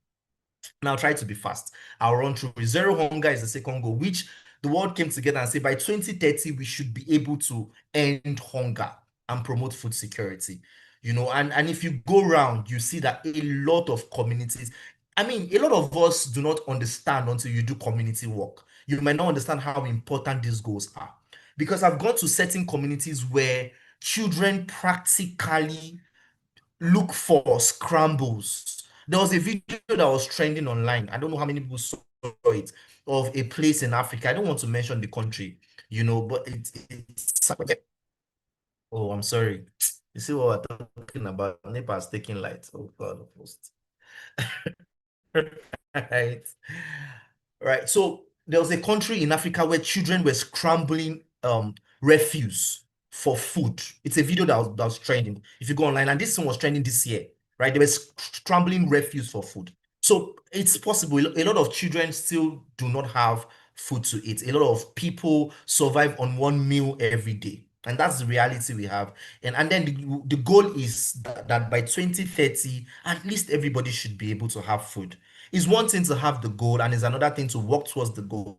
Now try to be fast. I'll run through it. Zero hunger is the second goal, which the world came together and said by 2030, we should be able to end hunger and promote food security. And if you go around, you see that a lot of communities, I mean, a lot of us do not understand until you do community work. You might not understand how important these goals are. Because I've gone to certain communities where children practically look for scrambles. There was a video that was trending online. I don't know how many people saw it, of a place in Africa. I don't want to mention the country, but it's oh, I'm sorry. You see what we're talking about? Nepal's taking light. Oh God, of hosts. Right. Right. So there was a country in Africa where children were scrambling refuse for food. It's a video that was trending. If you go online, and this one was trending this year, right? They were scrambling refuse for food. So it's possible. A lot of children still do not have food to eat. A lot of people survive on one meal every day. And that's the reality we have. And then the goal is that by 2030, at least everybody should be able to have food. It's one thing to have the goal, and it's another thing to work towards the goal.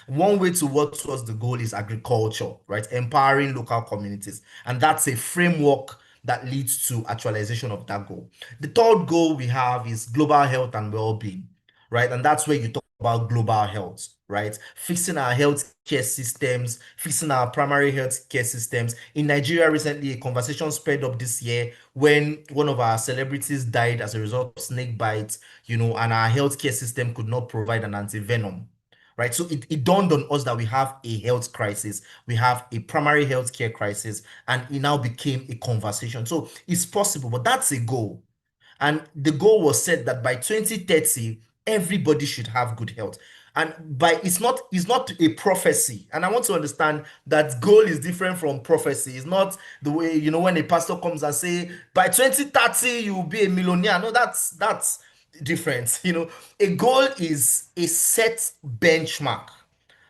One way to work towards the goal is agriculture, right? Empowering local communities. And that's a framework that leads to actualization of that goal. The third goal we have is global health and well-being, right? And that's where you talk about global health, right? Fixing our healthcare systems, fixing our primary healthcare systems. In Nigeria recently, a conversation spread up this year when one of our celebrities died as a result of snake bites, and our healthcare system could not provide an antivenom. Right. So it dawned on us that we have a health crisis, we have a primary healthcare crisis, and it now became a conversation. So it's possible, but that's a goal. And the goal was set that by 2030, everybody should have good health. And it's not a prophecy. And I want to understand that goal is different from prophecy. It's not the way, when a pastor comes and say, by 2030, you'll be a millionaire. No, that's different. A goal is a set benchmark,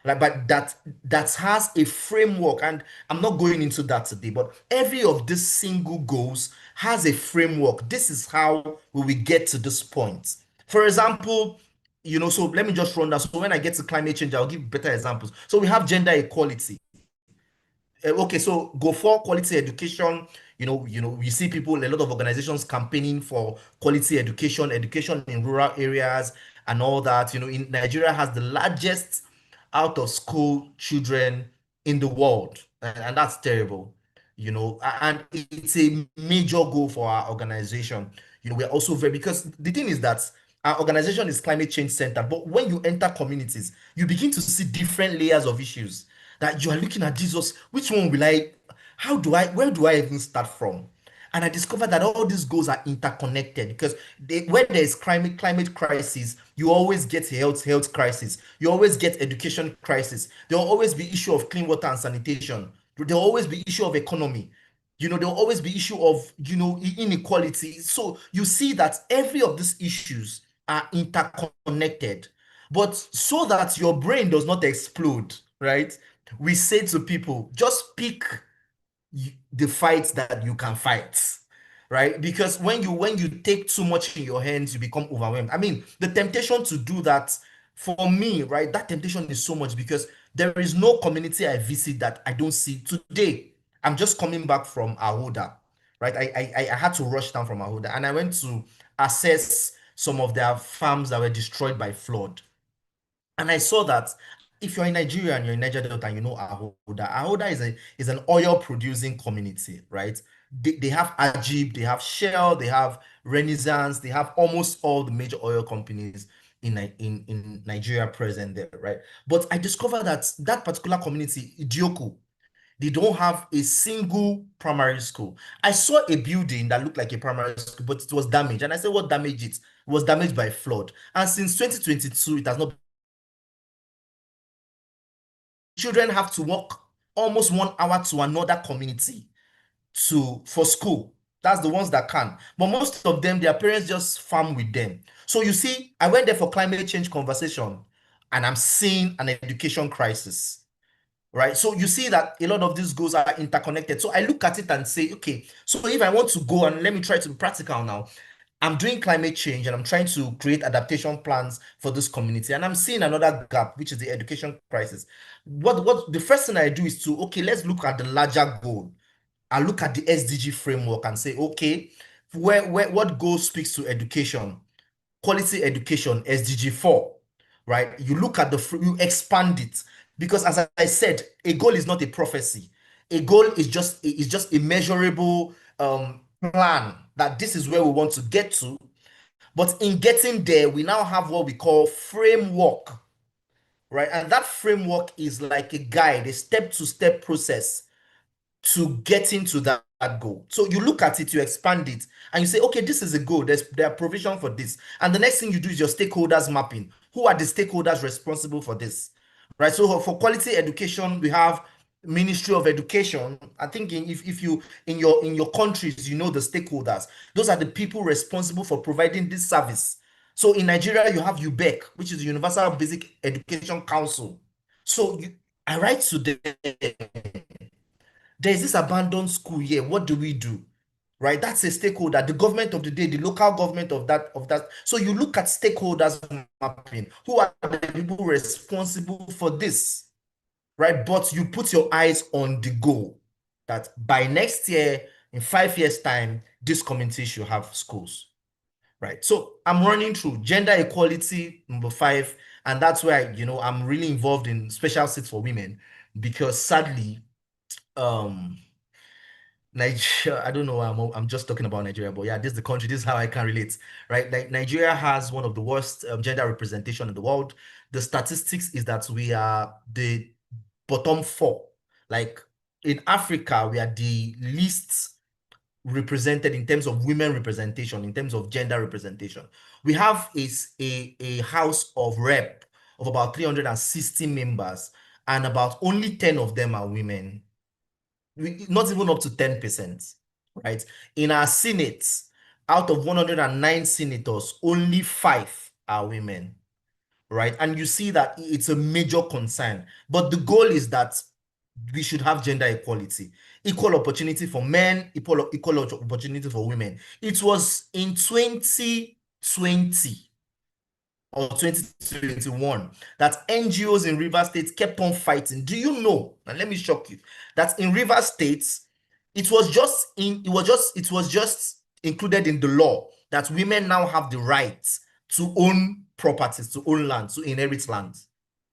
like, but that has a framework, and I'm not going into that today, but every of these single goals has a framework. This is how we will get to this point. For example, so let me just run that. So when I get to climate change, I'll give better examples. So we have gender equality. Okay, so go for quality education. You see people, a lot of organizations campaigning for quality education in rural areas and all that. In Nigeria has the largest out of school children in the world, and that's terrible. And it's a major goal for our organization. We're also because the thing is that our organization is climate change center, but when you enter communities, you begin to see different layers of issues that you are looking at. Jesus, which one will where do I even start from? And I discovered that all these goals are interconnected because when there is climate crisis, you always get health crisis. You always get education crisis. There will always be issue of clean water and sanitation. There will always be issue of economy. There will always be issue of, inequality. So you see that every of these issues are interconnected. But so that your brain does not explode, right? We say to people, just pick the fights that you can fight, right? Because when you take too much in your hands, you become overwhelmed. I mean, the temptation to do that, for me, right, that temptation is so much because there is no community I visit that I don't see. Today, I'm just coming back from Ahoda, right? I had to rush down from Ahoda, and I went to assess some of their farms that were destroyed by flood. And I saw that if you're in Nigeria and you're in Niger Delta and you know Ahoda is an oil producing community, right? They have Ajib, they have Shell, they have Renaissance, they have almost all the major oil companies in Nigeria present there, right? But I discovered that particular community, Idioku, they don't have a single primary school. I saw a building that looked like a primary school, but it was damaged. And I said, what damaged it? It was damaged by flood. And since 2022, it has not. Children have to walk almost 1 hour to another community for school. That's the ones that can. But most of them, their parents just farm with them. So you see, I went there for climate change conversation, and I'm seeing an education crisis. Right. So you see that a lot of these goals are interconnected. So I look at it and say, okay, so if I want to go, and let me try to be practical now, I'm doing climate change and I'm trying to create adaptation plans for this community. And I'm seeing another gap, which is the education crisis. What the first thing I do is to, okay, let's look at the larger goal. I look at the SDG framework and say, okay, what goal speaks to education? Quality education, SDG 4, right? You look at you expand it. Because as I said, a goal is not a prophecy. A goal is just a measurable plan that this is where we want to get to. But in getting there, we now have what we call framework, right? And that framework is like a guide, a step-to-step process to getting to that goal. So you look at it, you expand it, and you say, okay, this is a goal. There are provision for this. And the next thing you do is your stakeholders mapping. Who are the stakeholders responsible for this? Right. So for quality education, we have Ministry of Education. I think if you in your countries, you know the stakeholders. Those are the people responsible for providing this service. So in Nigeria, you have UBEC, which is the Universal Basic Education Council. So I write to them, there's this abandoned school here. What do we do? Right? That's a stakeholder, the government of the day, the local government of that. So you look at stakeholders mapping. Who are the people responsible for this? Right? But you put your eyes on the goal that by next year, in 5 years' time, this community should have schools. Right. So I'm running through gender equality, number 5, and that's where I'm really involved in special seats for women, because sadly, Nigeria, I don't know, I'm just talking about Nigeria, but yeah, this is the country, this is how I can relate, right? Like Nigeria has one of the worst gender representation in the world. The statistics is that we are the bottom 4. Like in Africa, we are the least represented in terms of women representation, in terms of gender representation. We have a House of Rep of about 360 members, and about only 10 of them are women. Not even up to 10%, right? In our Senate, out of 109 senators, only 5 are women, right? And you see that it's a major concern. But the goal is that we should have gender equality, equal opportunity for men, equal opportunity for women. It was in 2020 or 2021 that NGOs in Rivers State kept on fighting. Do you know, and let me shock you, that in Rivers State, it was just included in the law that women now have the right to own properties, to own land, to inherit land,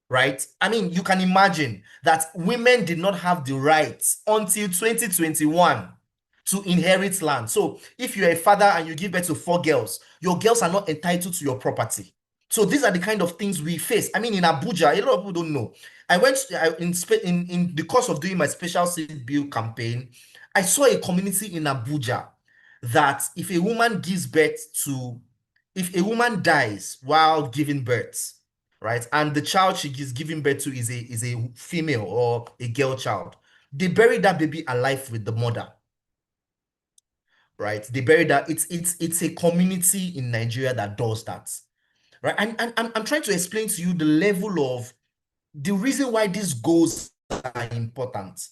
right? I mean, you can imagine that women did not have the right until 2021 to inherit land. So if you're a father and you give birth to 4 girls, your girls are not entitled to your property. So these are the kind of things we face. I mean, in Abuja, a lot of people don't know. I went in the course of doing my special seed bill campaign, I saw a community in Abuja that if a woman dies while giving birth, right, and the child she is giving birth to is a female or a girl child, they bury that baby alive with the mother. Right? They bury that. It's a community in Nigeria that does that. Right? And I'm trying to explain to you the level of the reason why these goals are important.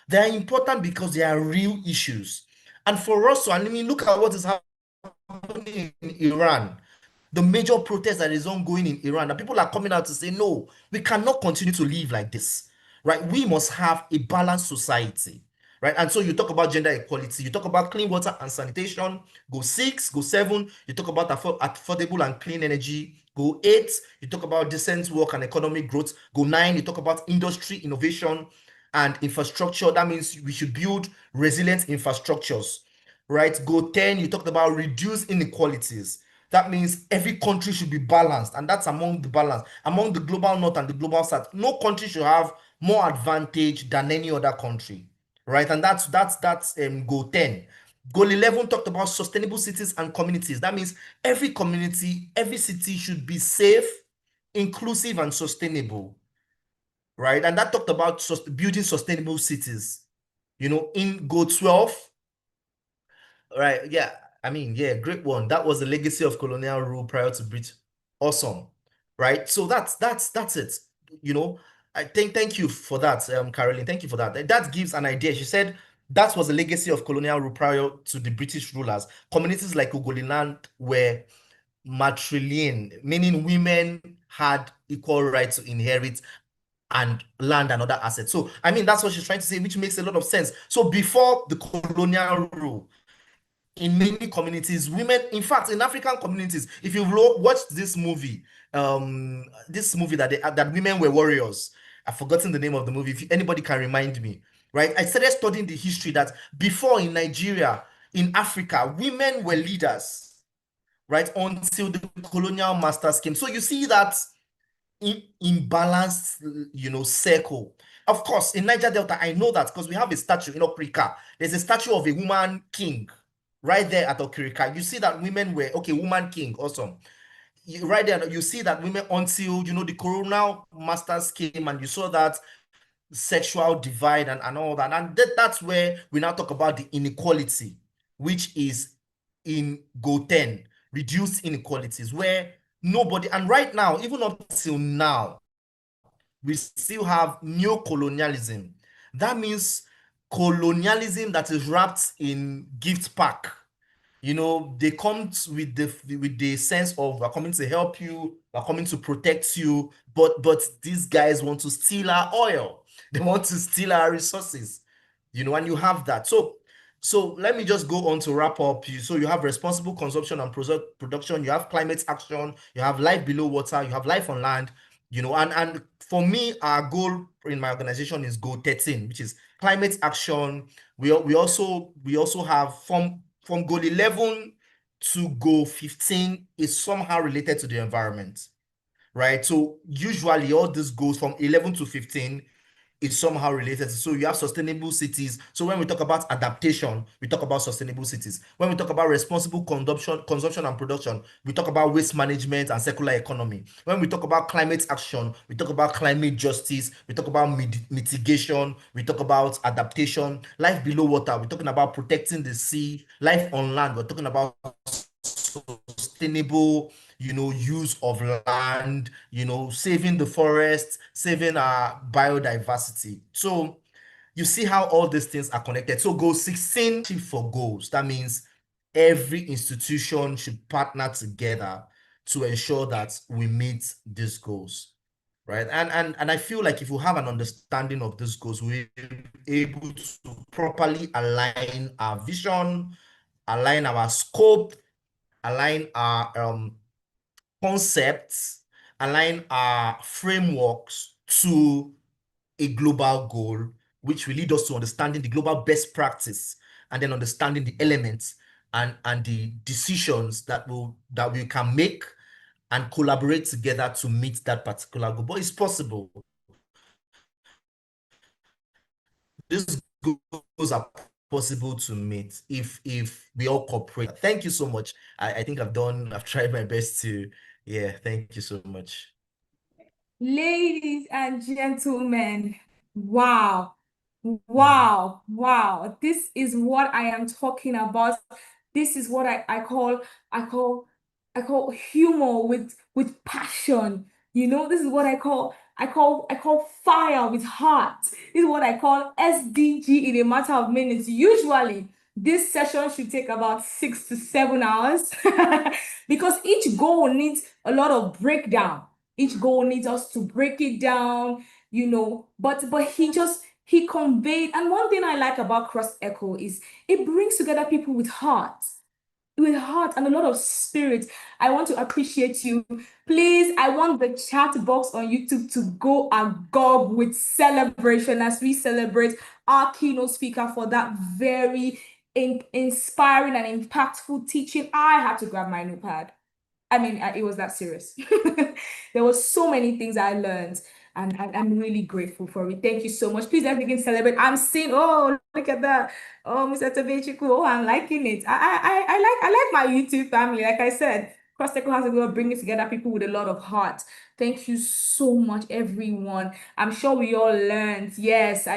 They are important because they are real issues. And for us, I mean, look at what is happening in Iran. The major protest that is ongoing in Iran, and people are coming out to say, no, we cannot continue to live like this, right? We must have a balanced society, right? And so you talk about gender equality, you talk about clean water and sanitation, go 6, go 7, you talk about affordable and clean energy, go 8, you talk about decent work and economic growth, go 9, you talk about industry, innovation, and infrastructure. That means we should build resilient infrastructures, right? Go 10, you talked about reduce inequalities. That means every country should be balanced, and that's among the balance among the global north and the global south. No country should have more advantage than any other country, right? And that's goal 10. Goal 11 talked about sustainable cities and communities. That means every community, every city should be safe, inclusive, and sustainable, right? And that talked about building sustainable cities. In goal 12, right? Yeah, I mean, yeah, great one. That was the legacy of colonial rule prior to British. Awesome, right? So that's it. I thank you for that, Caroline. Thank you for that. That gives an idea. She said that was the legacy of colonial rule prior to the British rulers. Communities like Ugoliland were matrilineal, meaning women had equal right to inherit and land and other assets. So, I mean, that's what she's trying to say, which makes a lot of sense. So before the colonial rule, in many communities, women, in fact, in African communities, if you've watched this movie that women were warriors, I've forgotten the name of the movie. If anybody can remind me, right? I started studying the history that before in Nigeria, in Africa, women were leaders, right? Until the colonial masters came. So you see that imbalanced, circle. Of course, in Niger Delta, I know that because we have a statue in Okrika. There's a statue of a woman king right there at Okrika. You see that women were, okay, woman king, awesome. Right there, you see that women until, the Coronal Masters came and you saw that sexual divide and all that. And that's where we now talk about the inequality, which is in Goal 10, reduced inequalities, where nobody, and right now, even up till now, we still have neo-colonialism. That means colonialism that is wrapped in gift pack. They come with the sense of, we're coming to help you, we're coming to protect you, but these guys want to steal our oil. They want to steal our resources, and you have that. So let me just go on to wrap up. So you have responsible consumption and production, you have climate action, you have life below water, you have life on land, and for me, our goal in my organization is goal 13, which is climate action. We also have from goal 11 to goal 15 is somehow related to the environment, right? So usually all this goes from 11 to 15 is somehow related. So you have sustainable cities. So when we talk about adaptation, we talk about sustainable cities. When we talk about responsible consumption and production, we talk about waste management and circular economy. When we talk about climate action, we talk about climate justice, we talk about mitigation, we talk about adaptation, life below water, we're talking about protecting the sea, life on land, we're talking about sustainable use of land, saving the forest, saving our biodiversity. So you see how all these things are connected. So goal 16 for goals. That means every institution should partner together to ensure that we meet these goals, right? And I feel like if we have an understanding of these goals, we're able to properly align our vision, align our scope, align our concepts, align our frameworks to a global goal, which will lead us to understanding the global best practice and then understanding the elements and the decisions that we can make and collaborate together to meet that particular goal. But it's possible. These goals are possible to meet if we all cooperate. Thank you so much. I think I've tried my best to, thank you so much.
Ladies and gentlemen, wow. Wow. This is what I am talking about. This is what I call humor with passion. This is what I call fire with heart. This is what I call SDG in a matter of minutes. Usually, this session should take about 6 to 7 hours because each goal needs a lot of breakdown. Each goal needs us to break it down, but he conveyed, and one thing I like about Crust Echo is it brings together people with heart and a lot of spirit. I want to appreciate you. Please, I want the chat box on YouTube to go agog with celebration as we celebrate our keynote speaker for that very inspiring and impactful teaching. I had to grab my notepad. I mean, it was that serious. There was so many things I learned, and I'm really grateful for it. Thank you so much. Please let's begin to celebrate. I'm seeing, oh, look at that. Oh, Mr. Tobechiku, oh, I'm liking it. I like my YouTube family. Like I said, Crust Echo has a way of bringing together people with a lot of heart. Thank you so much, everyone. I'm sure we all learned. Yes.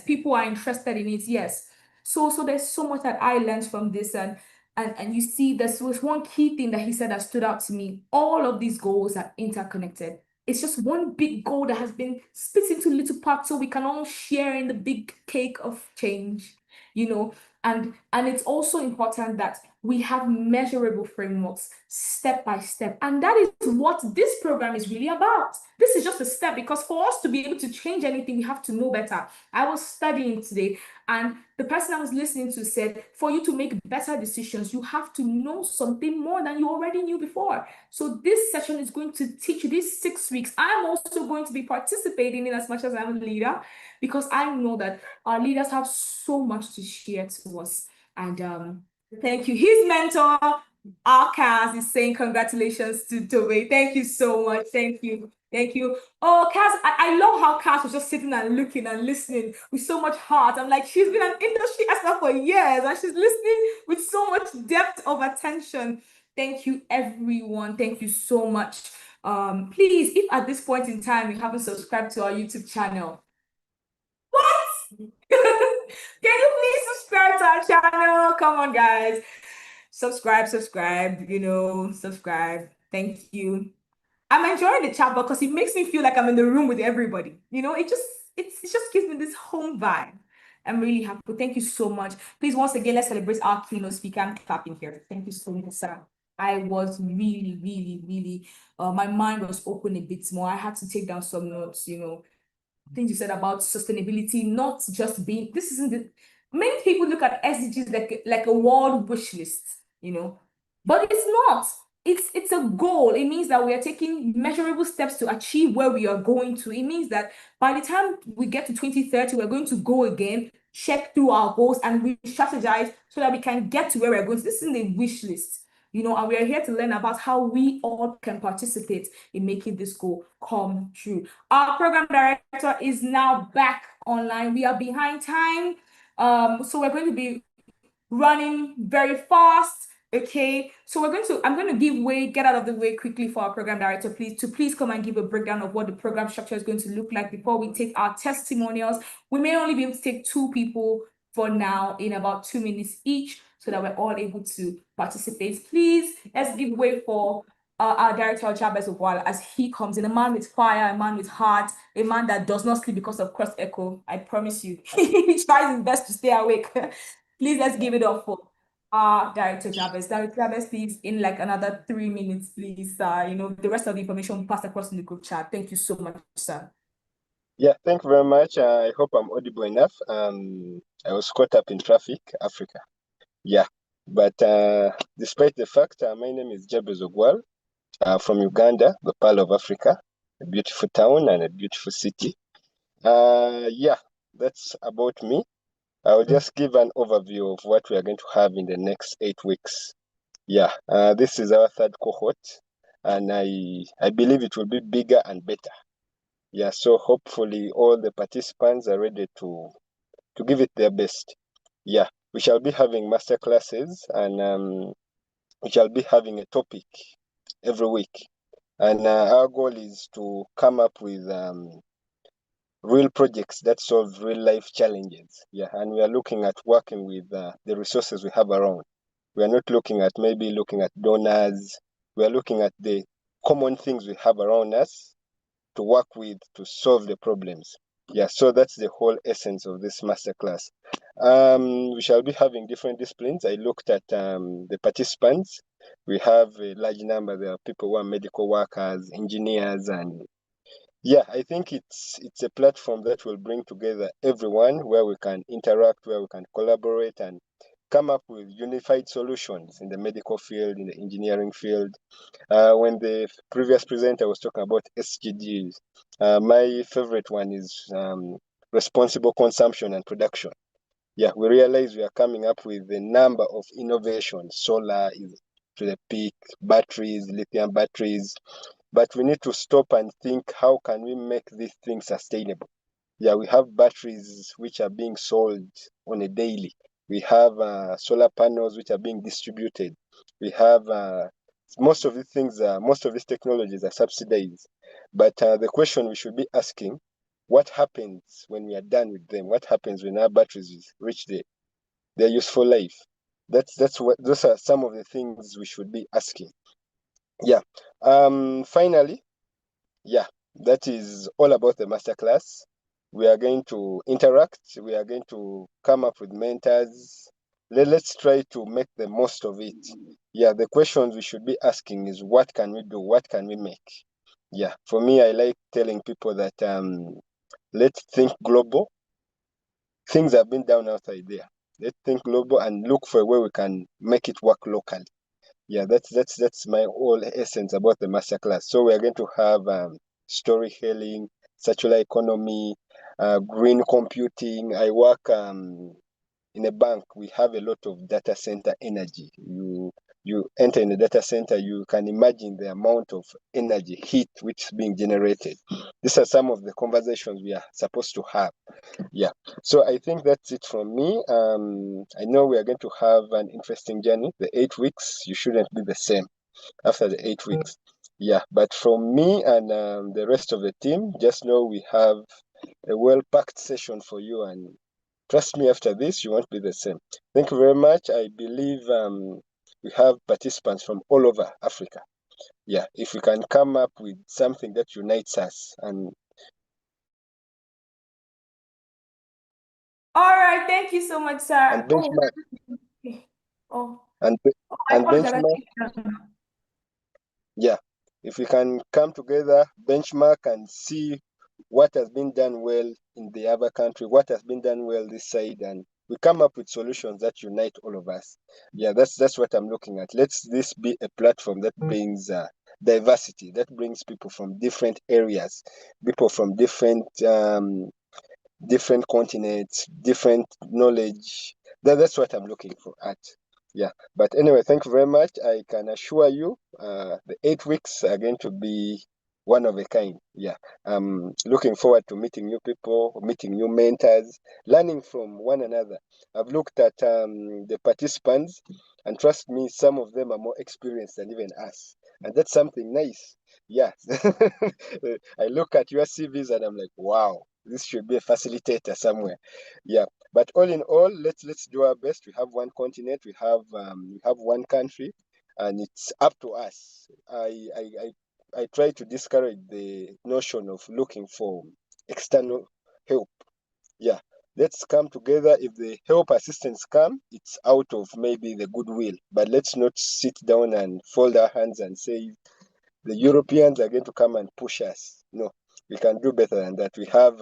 People are interested in it. Yes. So there's so much that I learned from this, and you see, this was one key thing that he said that stood out to me. All of these goals are interconnected. It's just one big goal that has been split into little parts so we can all share in the big cake of change, and it's also important that we have measurable frameworks step by step. And that is what this program is really about. This is just a step, because for us to be able to change anything, we have to know better. I was studying today, and the person I was listening to said, for you to make better decisions, you have to know something more than you already knew before. So this session is going to teach you these 6 weeks. I'm also going to be participating in as much as I'm a leader, because I know that our leaders have so much to share to us. And thank you. His mentor, Arcas, is saying congratulations to Tobe. Thank you so much. Thank you. Thank you. Oh, Cass, I love how Cass was just sitting and looking and listening with so much heart. I'm like, she's been an industry expert for years and she's listening with so much depth of attention. Thank you, everyone. Thank you so much. Please, if at this point in time you haven't subscribed to our YouTube channel, what? Can you please subscribe to our channel? Come on, guys. Subscribe, subscribe, subscribe. Thank you. I'm enjoying the chat because it makes me feel like I'm in the room with everybody. It just gives me this home vibe. I'm really happy. Thank you so much. Please, once again, let's celebrate our keynote speaker. I'm clapping here. Thank you so much, sir. I was really, really, really, my mind was open a bit more. I had to take down some notes, things you said about sustainability, not just being, this isn't the, many people look at SDGs like a world wish list, but it's not. It's a goal. It means that we are taking measurable steps to achieve where we are going to. It means that by the time we get to 2030, we're going to go again, check through our goals, and we strategize so that we can get to where we're going. So this isn't a wish list, and we are here to learn about how we all can participate in making this goal come true. Our program director is now back online. We are behind time. So we're going to be running very fast. Okay, so I'm going to get out of the way quickly for our program director, please come and give a breakdown of what the program structure is going to look like before we take our testimonials. We may only be able to take 2 people for now in about 2 minutes each so that we're all able to participate. Please, let's give way for our director, Jabez Ogwal, as he comes in, a man with fire, a man with heart, a man that does not sleep because of Crust Echo. I promise you, he tries his best to stay awake. Please, let's give it up for Director Jabez. Director Jabez, please, in like another 3 minutes, please. The rest of the information will pass across in the group chat. Thank you so much, sir.
Yeah, thank you very much. I hope I'm audible enough. I was caught up in traffic, Africa. Yeah, but despite the fact, my name is Jabez Ogwal from Uganda, the Pearl of Africa, a beautiful town and a beautiful city. Yeah, that's about me. I'll just give an overview of what we are going to have in the next 8 weeks. Yeah, this is our 3rd cohort, and I believe it will be bigger and better. Yeah, so hopefully all the participants are ready to give it their best. Yeah, we shall be having master classes, and we shall be having a topic every week. And our goal is to come up with real projects that solve real life challenges. Yeah, and we are looking at working with the resources we have around. We are not looking at donors. We are looking at the common things we have around us to work with to solve the problems. Yeah, so that's the whole essence of this masterclass. We shall be having different disciplines. I looked at the participants. We have a large number. There are people who are medical workers, engineers, and yeah, I think it's a platform that will bring together everyone, where we can interact, where we can collaborate and come up with unified solutions in the medical field, in the engineering field. When the previous presenter was talking about SDGs, my favorite one is responsible consumption and production. Yeah, we realize we are coming up with a number of innovations. Solar is to the peak, batteries, lithium batteries, but we need to stop and think, how can we make these things sustainable? Yeah, we have batteries which are being sold on a daily. We have solar panels which are being distributed. We have most of these technologies are subsidized. But the question we should be asking, what happens when we are done with them? What happens when our batteries reach their useful life? Those are some of the things we should be asking. Yeah. Finally, yeah, that is all about the masterclass. We are going to interact. We are going to come up with mentors. Let's try to make the most of it. Yeah, the questions we should be asking is, what can we do? What can we make? Yeah, for me, I like telling people that let's think global. Things have been down outside there. Let's think global and look for a way we can make it work locally. Yeah, that's my whole essence about the masterclass. So we are going to have storytelling, circular economy, green computing. I work in a bank. We have a lot of data center energy. you enter in the data center, you can imagine the amount of energy, heat, which is being generated. These are some of the conversations we are supposed to have. Yeah. So I think that's it from me. I know we are going to have an interesting journey. The 8 weeks, you shouldn't be the same after the 8 weeks. Yeah. But from me and the rest of the team, just know we have a well-packed session for you, and trust me, after this, you won't be the same. Thank you very much. I believe we have participants from all over Africa. Yeah, if we can come up with something that unites us. And
All right, thank you so much, sir.
benchmark.
Oh,
And
I
and
apologize.
benchmark. Yeah, if we can come together, benchmark, and see what has been done well in the other country, what has been done well this side, and we come up with solutions that unite all of us. Yeah, that's what I'm looking at. Let's this be a platform that brings diversity, that brings people from different areas, people from different continents, different knowledge. That's what I'm looking for at. Yeah. But anyway, thank you very much. I can assure you, the 8 weeks are going to be one of a kind. Yeah. I'm looking forward to meeting new people, meeting new mentors, learning from one another. I've looked at the participants, and trust me, some of them are more experienced than even us. And that's something nice. Yeah. I look at your CVs and I'm like, wow, this should be a facilitator somewhere. Yeah. But all in all, let's do our best. We have one continent, we have one country, and it's up to us. I try to discourage the notion of looking for external help. Yeah. Let's come together. If the help assistance come, it's out of maybe the goodwill. But let's not sit down and fold our hands and say the Europeans are going to come and push us. No, we can do better than that. We have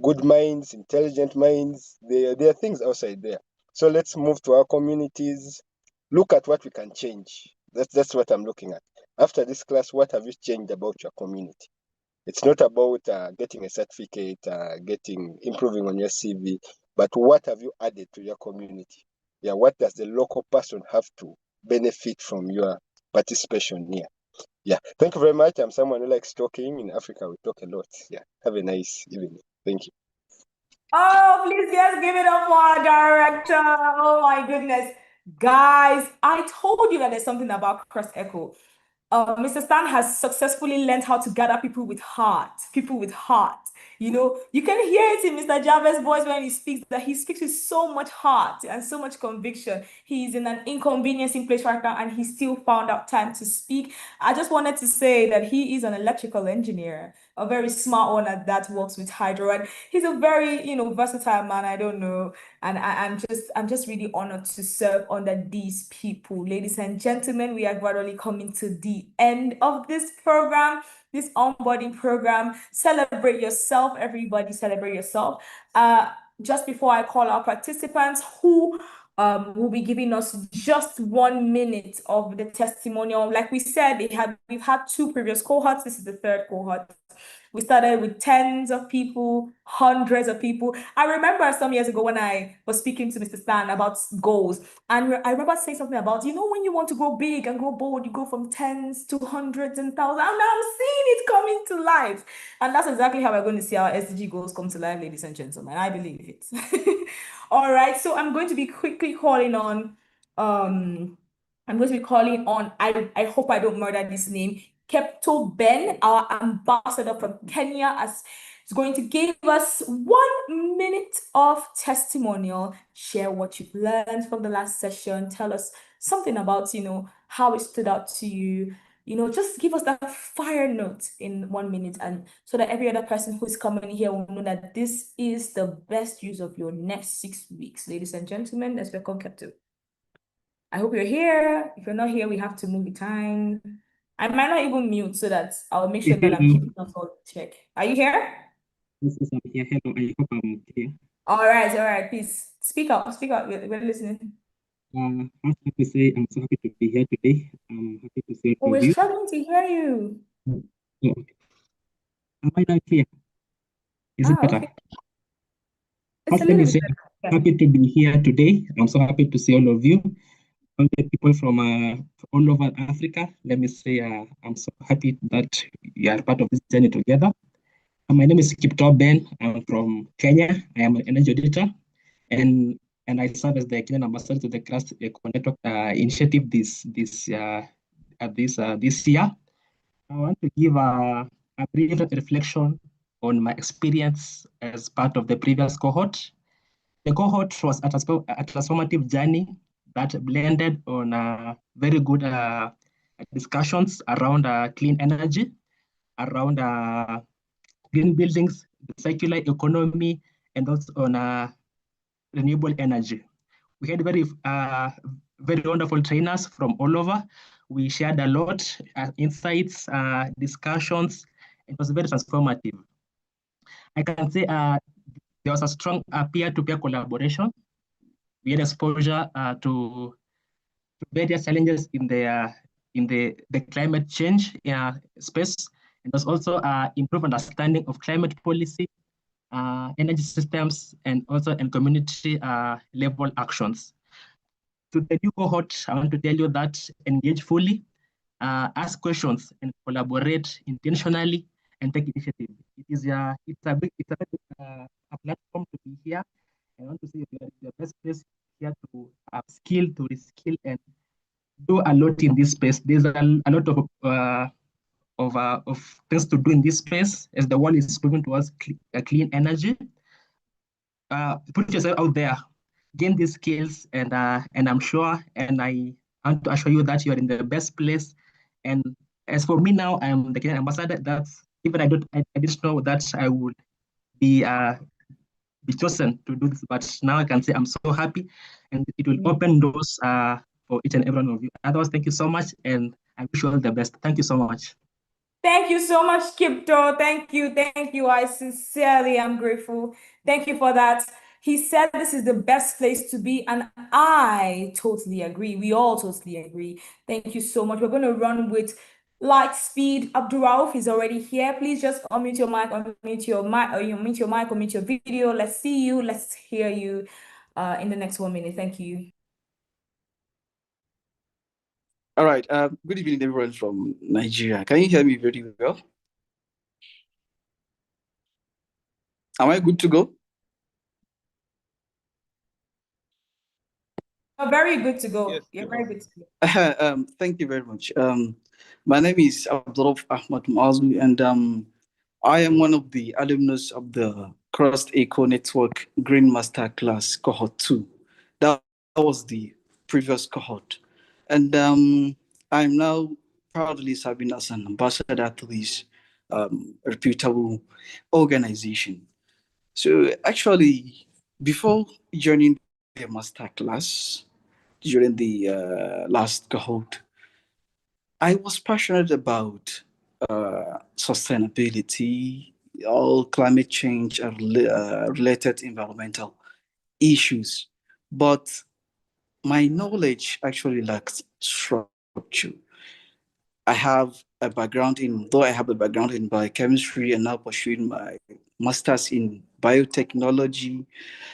good minds, intelligent minds. There are things outside there. So let's move to our communities. Look at what we can change. That's what I'm looking at. After this class, what have you changed about your community? It's not about getting a certificate, improving on your CV, but what have you added to your community? Yeah, what does the local person have to benefit from your participation here? Yeah, thank you very much. I'm someone who likes talking. In Africa, we talk a lot. Yeah, have a nice evening. Thank you.
Oh, please just give it up for our director. Oh my goodness. Guys, I told you that there's something about Crust Echo. Mr. Stan has successfully learned how to gather people with heart, people with heart. You know, you can hear it in Mr. Jave's voice when he speaks, that he speaks with so much heart and so much conviction. He's in an inconveniencing place right now, and he still found out time to speak. I just wanted to say that he is an electrical engineer, a very smart one that works with hydro, and he's a very, versatile man. I don't know. And I'm just really honored to serve under these people. Ladies and gentlemen, we are gradually coming to the end of this program, this onboarding program. Celebrate yourself, everybody, celebrate yourself. Just before I call our participants who will be giving us just 1 minute of the testimonial. Like we said, we've had 2 previous cohorts. This is the 3rd cohort. We started with tens of people, hundreds of people. I remember some years ago when I was speaking to Mr. Stan about goals, and I remember saying something about, when you want to go big and go bold, you go from tens to hundreds and thousands. And I'm seeing it coming to life. And that's exactly how we're going to see our SDG goals come to life, ladies and gentlemen. I believe it. All right, so I'm going to be quickly calling on, I hope I don't murder this name, Kepto Ben, our ambassador from Kenya, is going to give us 1 minute of testimonial. Share what you've learned from the last session. Tell us something about, how it stood out to you. Just give us that fire note in 1 minute, and so that every other person who's coming here will know that this is the best use of your next 6 weeks. Ladies and gentlemen, let's welcome Kepto. I hope you're here. If you're not here, we have to move the time. I might not even mute so that I'll make sure that I'm keeping us all check. Are you here?
Yes, I'm here. Hello, I hope I'm clear.
All right. Please speak up. We're listening.
First, I have to say I'm so happy to be here today. I'm happy to see
we're
you.
struggling to hear you.
Oh, am I not clear? Is it better?
Okay.
First, let me say I'm happy to be here today. I'm so happy to see all of you. all the people from all over Africa. Let me say I'm so happy that you are part of this journey together. My name is Kipto Ben. I'm from Kenya. I am an energy auditor, and I serve as the Kenyan ambassador to the Crust EcoNetwork initiative this year. I want to give a brief reflection on my experience as part of the previous cohort. The cohort was a transformative journey that blended on very good discussions around clean energy, around green buildings, the circular economy, and also on renewable energy. We had very wonderful trainers from all over. We shared a lot, insights, discussions. It was very transformative. I can say there was a strong peer-to-peer collaboration. We had exposure to various challenges in the climate change space. And there's also improved understanding of climate policy, energy systems, and also in community level actions. To the new cohort, I want to tell you that engage fully, ask questions, and collaborate intentionally, and take initiative. It's a platform to be here. I want to say the best place here to upskill, to reskill, and do a lot in this space. There's a lot of things to do in this space as the world is moving towards clean energy. Put yourself out there, gain these skills, and I'm sure, and I want to assure you that you are in the best place. And as for me now, I'm the Kenyan ambassador. That's even I didn't know that I would be chosen to do this, but now I can say I'm so happy, and it will open doors for each and every one of you. Otherwise, thank you so much, and I wish you all the best. Thank you so much.
Thank you so much, Kipto. Thank you. Thank you. I sincerely am grateful. Thank you for that. He said this is the best place to be, and I totally agree. We all totally agree. Thank you so much. We're going to run with light speed. Abdurrauf is already here. Please just unmute your mic, unmute your mic, or you mute your mic, unmute your video. Let's see you. Let's hear you in the next 1 minute. Thank you.
All right. Good evening, everyone from Nigeria. Can you hear me very well? Am I good to go?
Oh, very good to go.
Yes,
You're
you
very
are.
good to go.
Thank you very much. My name is Abdulrauf Ahmad Mazmi, and I am one of the alumnus of the Crust EcoNetwork Green Masterclass Cohort 2. That was the previous cohort. And I'm now proudly serving as an ambassador to this reputable organization. So actually, before joining the masterclass during the last cohort, I was passionate about sustainability, all climate change and related environmental issues. But my knowledge actually lacks structure. I have a background in, though I have a background in biochemistry and now pursuing my master's in biotechnology,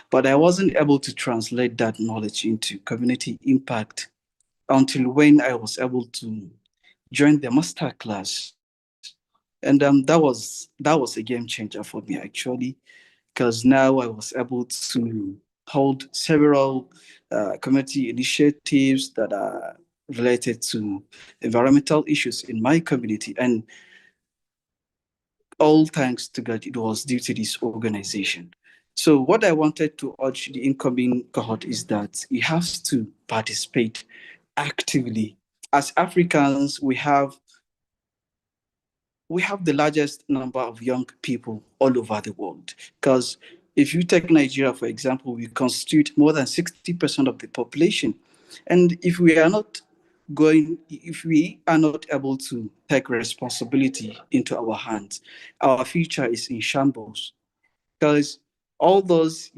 but I wasn't able to translate that knowledge into community impact until when I was able to join the master class. And that was a game changer for me actually, because now I was able to hold several community initiatives that are related to environmental issues in my community. And all thanks to God, it was due to this organization. So what I wanted to urge the incoming cohort is that you have to participate actively. As Africans, we have the largest number of young people all over the world. Because if you take Nigeria, for example, we constitute more than 60% of the population. And if we are not able to take responsibility into our hands, our future is in shambles. Because all those,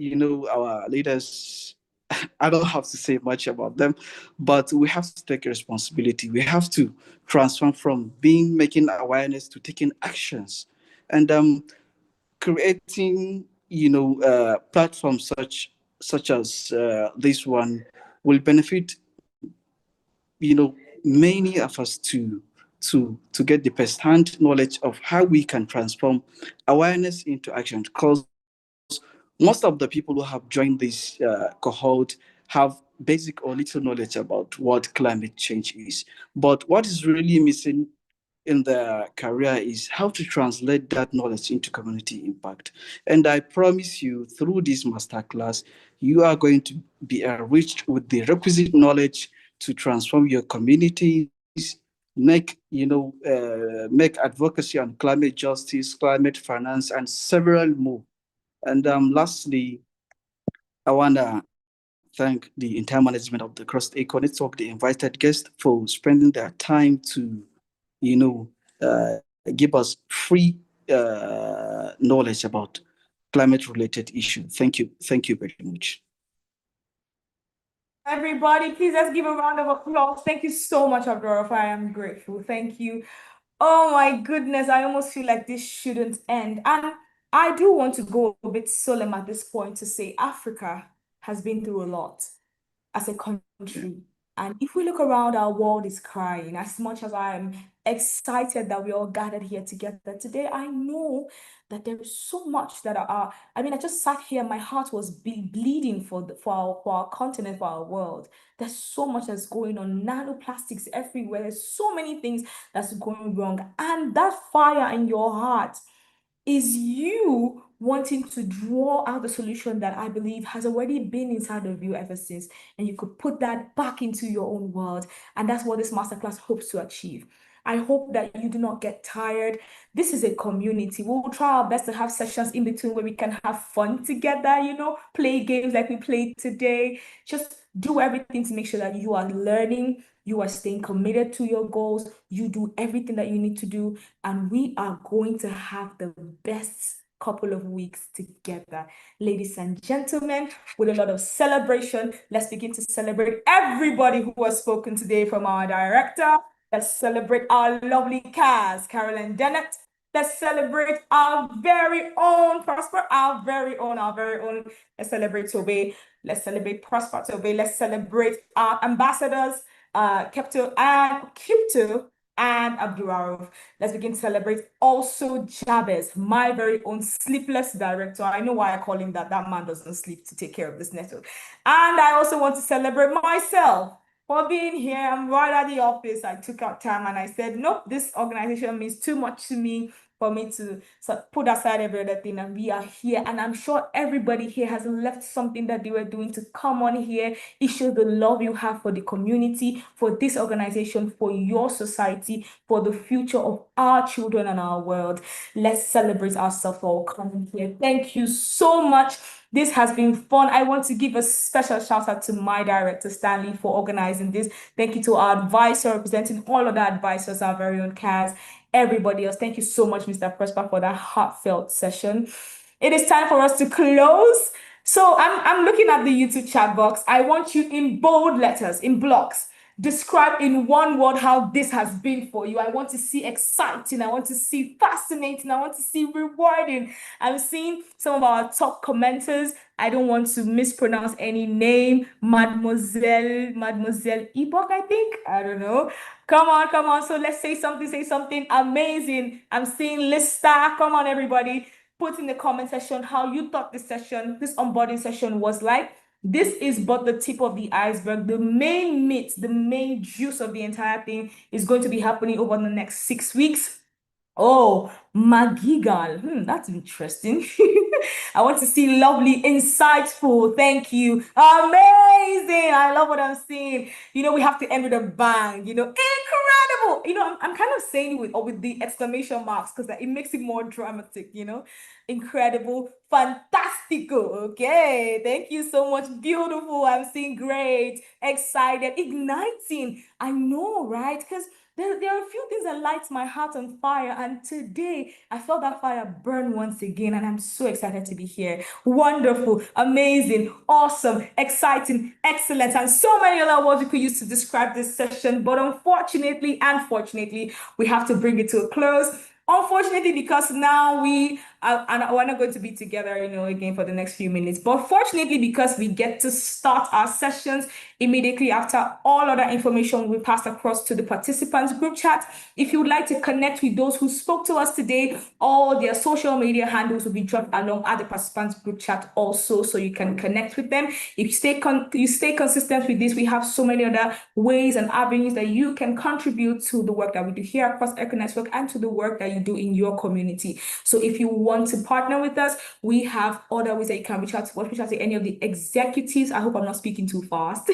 our leaders, I don't have to say much about them, but we have to take responsibility. We have to transform from making awareness to taking actions, and creating, platforms such as this one will benefit many of us to get the first-hand knowledge of how we can transform awareness into action. Because most of the people who have joined this cohort have basic or little knowledge about what climate change is. But what is really missing in their career is how to translate that knowledge into community impact. And I promise you, through this masterclass, you are going to be enriched with the requisite knowledge to transform your communities, make advocacy on climate justice, climate finance, and several more. And lastly, I want to thank the entire management of the Crust EcoNetwork, the invited guests, for spending their time to, give us free knowledge about climate-related issues. Thank you. Thank you very much.
Everybody, please let's give a round of applause. Thank you so much, Abdurrahman. I am grateful. Thank you. Oh my goodness, I almost feel like this shouldn't end. And I do want to go a bit solemn at this point to say Africa has been through a lot as a country. And if we look around, our world is crying. As much as I am excited that we all gathered here together today, I know that there is so much that I just sat here, my heart was bleeding for our continent, for our world. There's so much that's going on, nanoplastics everywhere. There's so many things that's going wrong. And that fire in your heart is you wanting to draw out the solution that I believe has already been inside of you ever since, and you could put that back into your own world. And that's what this masterclass hopes to achieve. I hope that you do not get tired. This is a community. We'll try our best to have sessions in between where we can have fun together, play games like we played today. Just do everything to make sure that you are learning, you are staying committed to your goals, you do everything that you need to do, and we are going to have the best couple of weeks together. Ladies and gentlemen, with a lot of celebration, let's begin to celebrate everybody who has spoken today, from our director. Let's celebrate our lovely cast, Carolyn Dennett. Let's celebrate our very own Prosper, our very own. Let's celebrate Tobe. Let's celebrate Prosper Tobe. Let's celebrate our ambassadors, Kipto and Abdurrahman. Let's begin to celebrate also Jabez, my very own sleepless director. I know why I call him that. That man doesn't sleep to take care of this network. And I also want to celebrate myself for being here. I'm right at the office. I took out time and I said, nope, this organization means too much to me for me to put aside every other thing, and we are here. And I'm sure everybody here has left something that they were doing to come on here. It shows the love you have for the community, for this organization, for your society, for the future of our children and our world. Let's celebrate ourselves for coming here. Thank you so much. This has been fun. I want to give a special shout out to my director, Stanley, for organizing this. Thank you to our advisor, representing all of the advisors, our very own Kaz, everybody else. Thank you so much, Mr. Prosper, for that heartfelt session. It is time for us to close. So I'm looking at the YouTube chat box. I want you in bold letters, in blocks. Describe in one word how this has been for you. I want to see exciting. I want to see fascinating. I want to see rewarding. I'm seeing some of our top commenters. I don't want to mispronounce any name. Mademoiselle Ebok, I think. I don't know. Come on. So let's say something amazing. I'm seeing Lista. Come on, everybody. Put in the comment section how you thought this onboarding session was like. This is but the tip of the iceberg. The main meat, the main juice of the entire thing is going to be happening over the next 6 weeks. Oh, Magigal. That's interesting. I want to see lovely, insightful. Thank you. Amazing. I love what I'm seeing. We have to end with a bang. Incredible. I'm kind of saying it with the exclamation marks because it makes it more dramatic, Incredible. Fantastico. Okay. Thank you so much. Beautiful. I'm seeing great. Excited. Igniting. I know, right? Because there are a few things that light my heart on fire, and today I felt that fire burn once again, and I'm so excited to be here. Wonderful, amazing, awesome, exciting, excellent, and so many other words you could use to describe this session, but unfortunately, we have to bring it to a close. Unfortunately, because now we and we're not going to be together, again for the next few minutes. But fortunately, because we get to start our sessions immediately after, all other information will be passed across to the participants group chat. If you would like to connect with those who spoke to us today, all their social media handles will be dropped along at the participants group chat also, so you can connect with them. If you stay consistent with this, we have so many other ways and avenues that you can contribute to the work that we do here across EcoNetwork and to the work that you do in your community. So if you want to partner with us, we have other ways that you can reach out to any of the executives. I hope I'm not speaking too fast.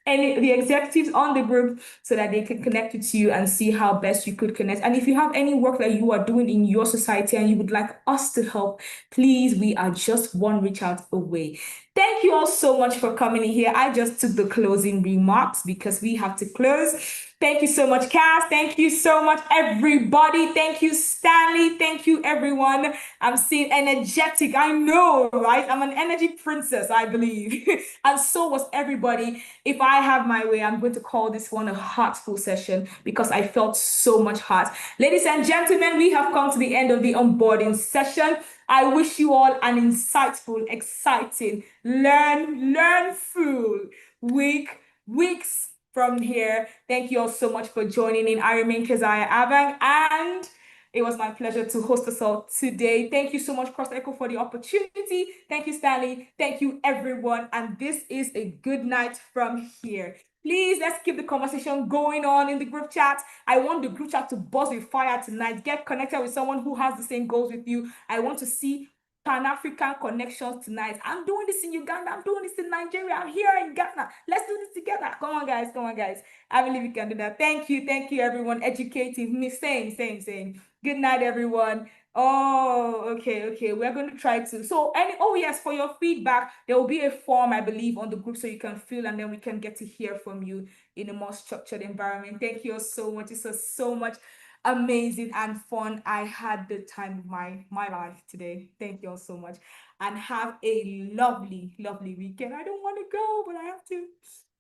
Any of the executives on the group, so that they can connect with you and see how best you could connect. And if you have any work that you are doing in your society and you would like us to help, please, we are just one reach out away. Thank you all so much for coming in here. I just took the closing remarks because we have to close. Thank you so much, Cass. Thank you so much, everybody. Thank you, Stanley. Thank you, everyone. I'm seeing energetic. I know, right? I'm an energy princess, I believe. And so was everybody. If I have my way, I'm going to call this one a heartful session because I felt so much heart. Ladies and gentlemen, we have come to the end of the onboarding session. I wish you all an insightful, exciting, learn-full weeks from here. Thank you all so much for joining in. I remain Keziah Abang, and it was my pleasure to host us all today. Thank you so much, Crust Echo, for the opportunity. Thank you, Stanley. Thank you, everyone. And this is a good night from here. Please, let's keep the conversation going on in the group chat. I want the group chat to buzz with fire tonight. Get connected with someone who has the same goals with you. I want to see Pan-African connections tonight. I'm doing this in Uganda. I'm doing this in Nigeria. I'm here in Ghana. Let's do this together. Come on, guys. Come on, guys. I believe we can do that. Thank you. Thank you, everyone. Educating me. Same. Good night, everyone. Oh, okay. We're going to try to. So, yes, for your feedback, there will be a form, I believe, on the group so you can fill, and then we can get to hear from you in a more structured environment. Thank you all so much. It was so much amazing and fun. I had the time of my life today. Thank you all so much, and have a lovely weekend. I don't want to go, but I have to.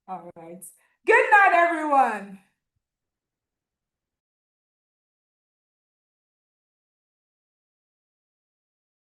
All right. Good night, everyone.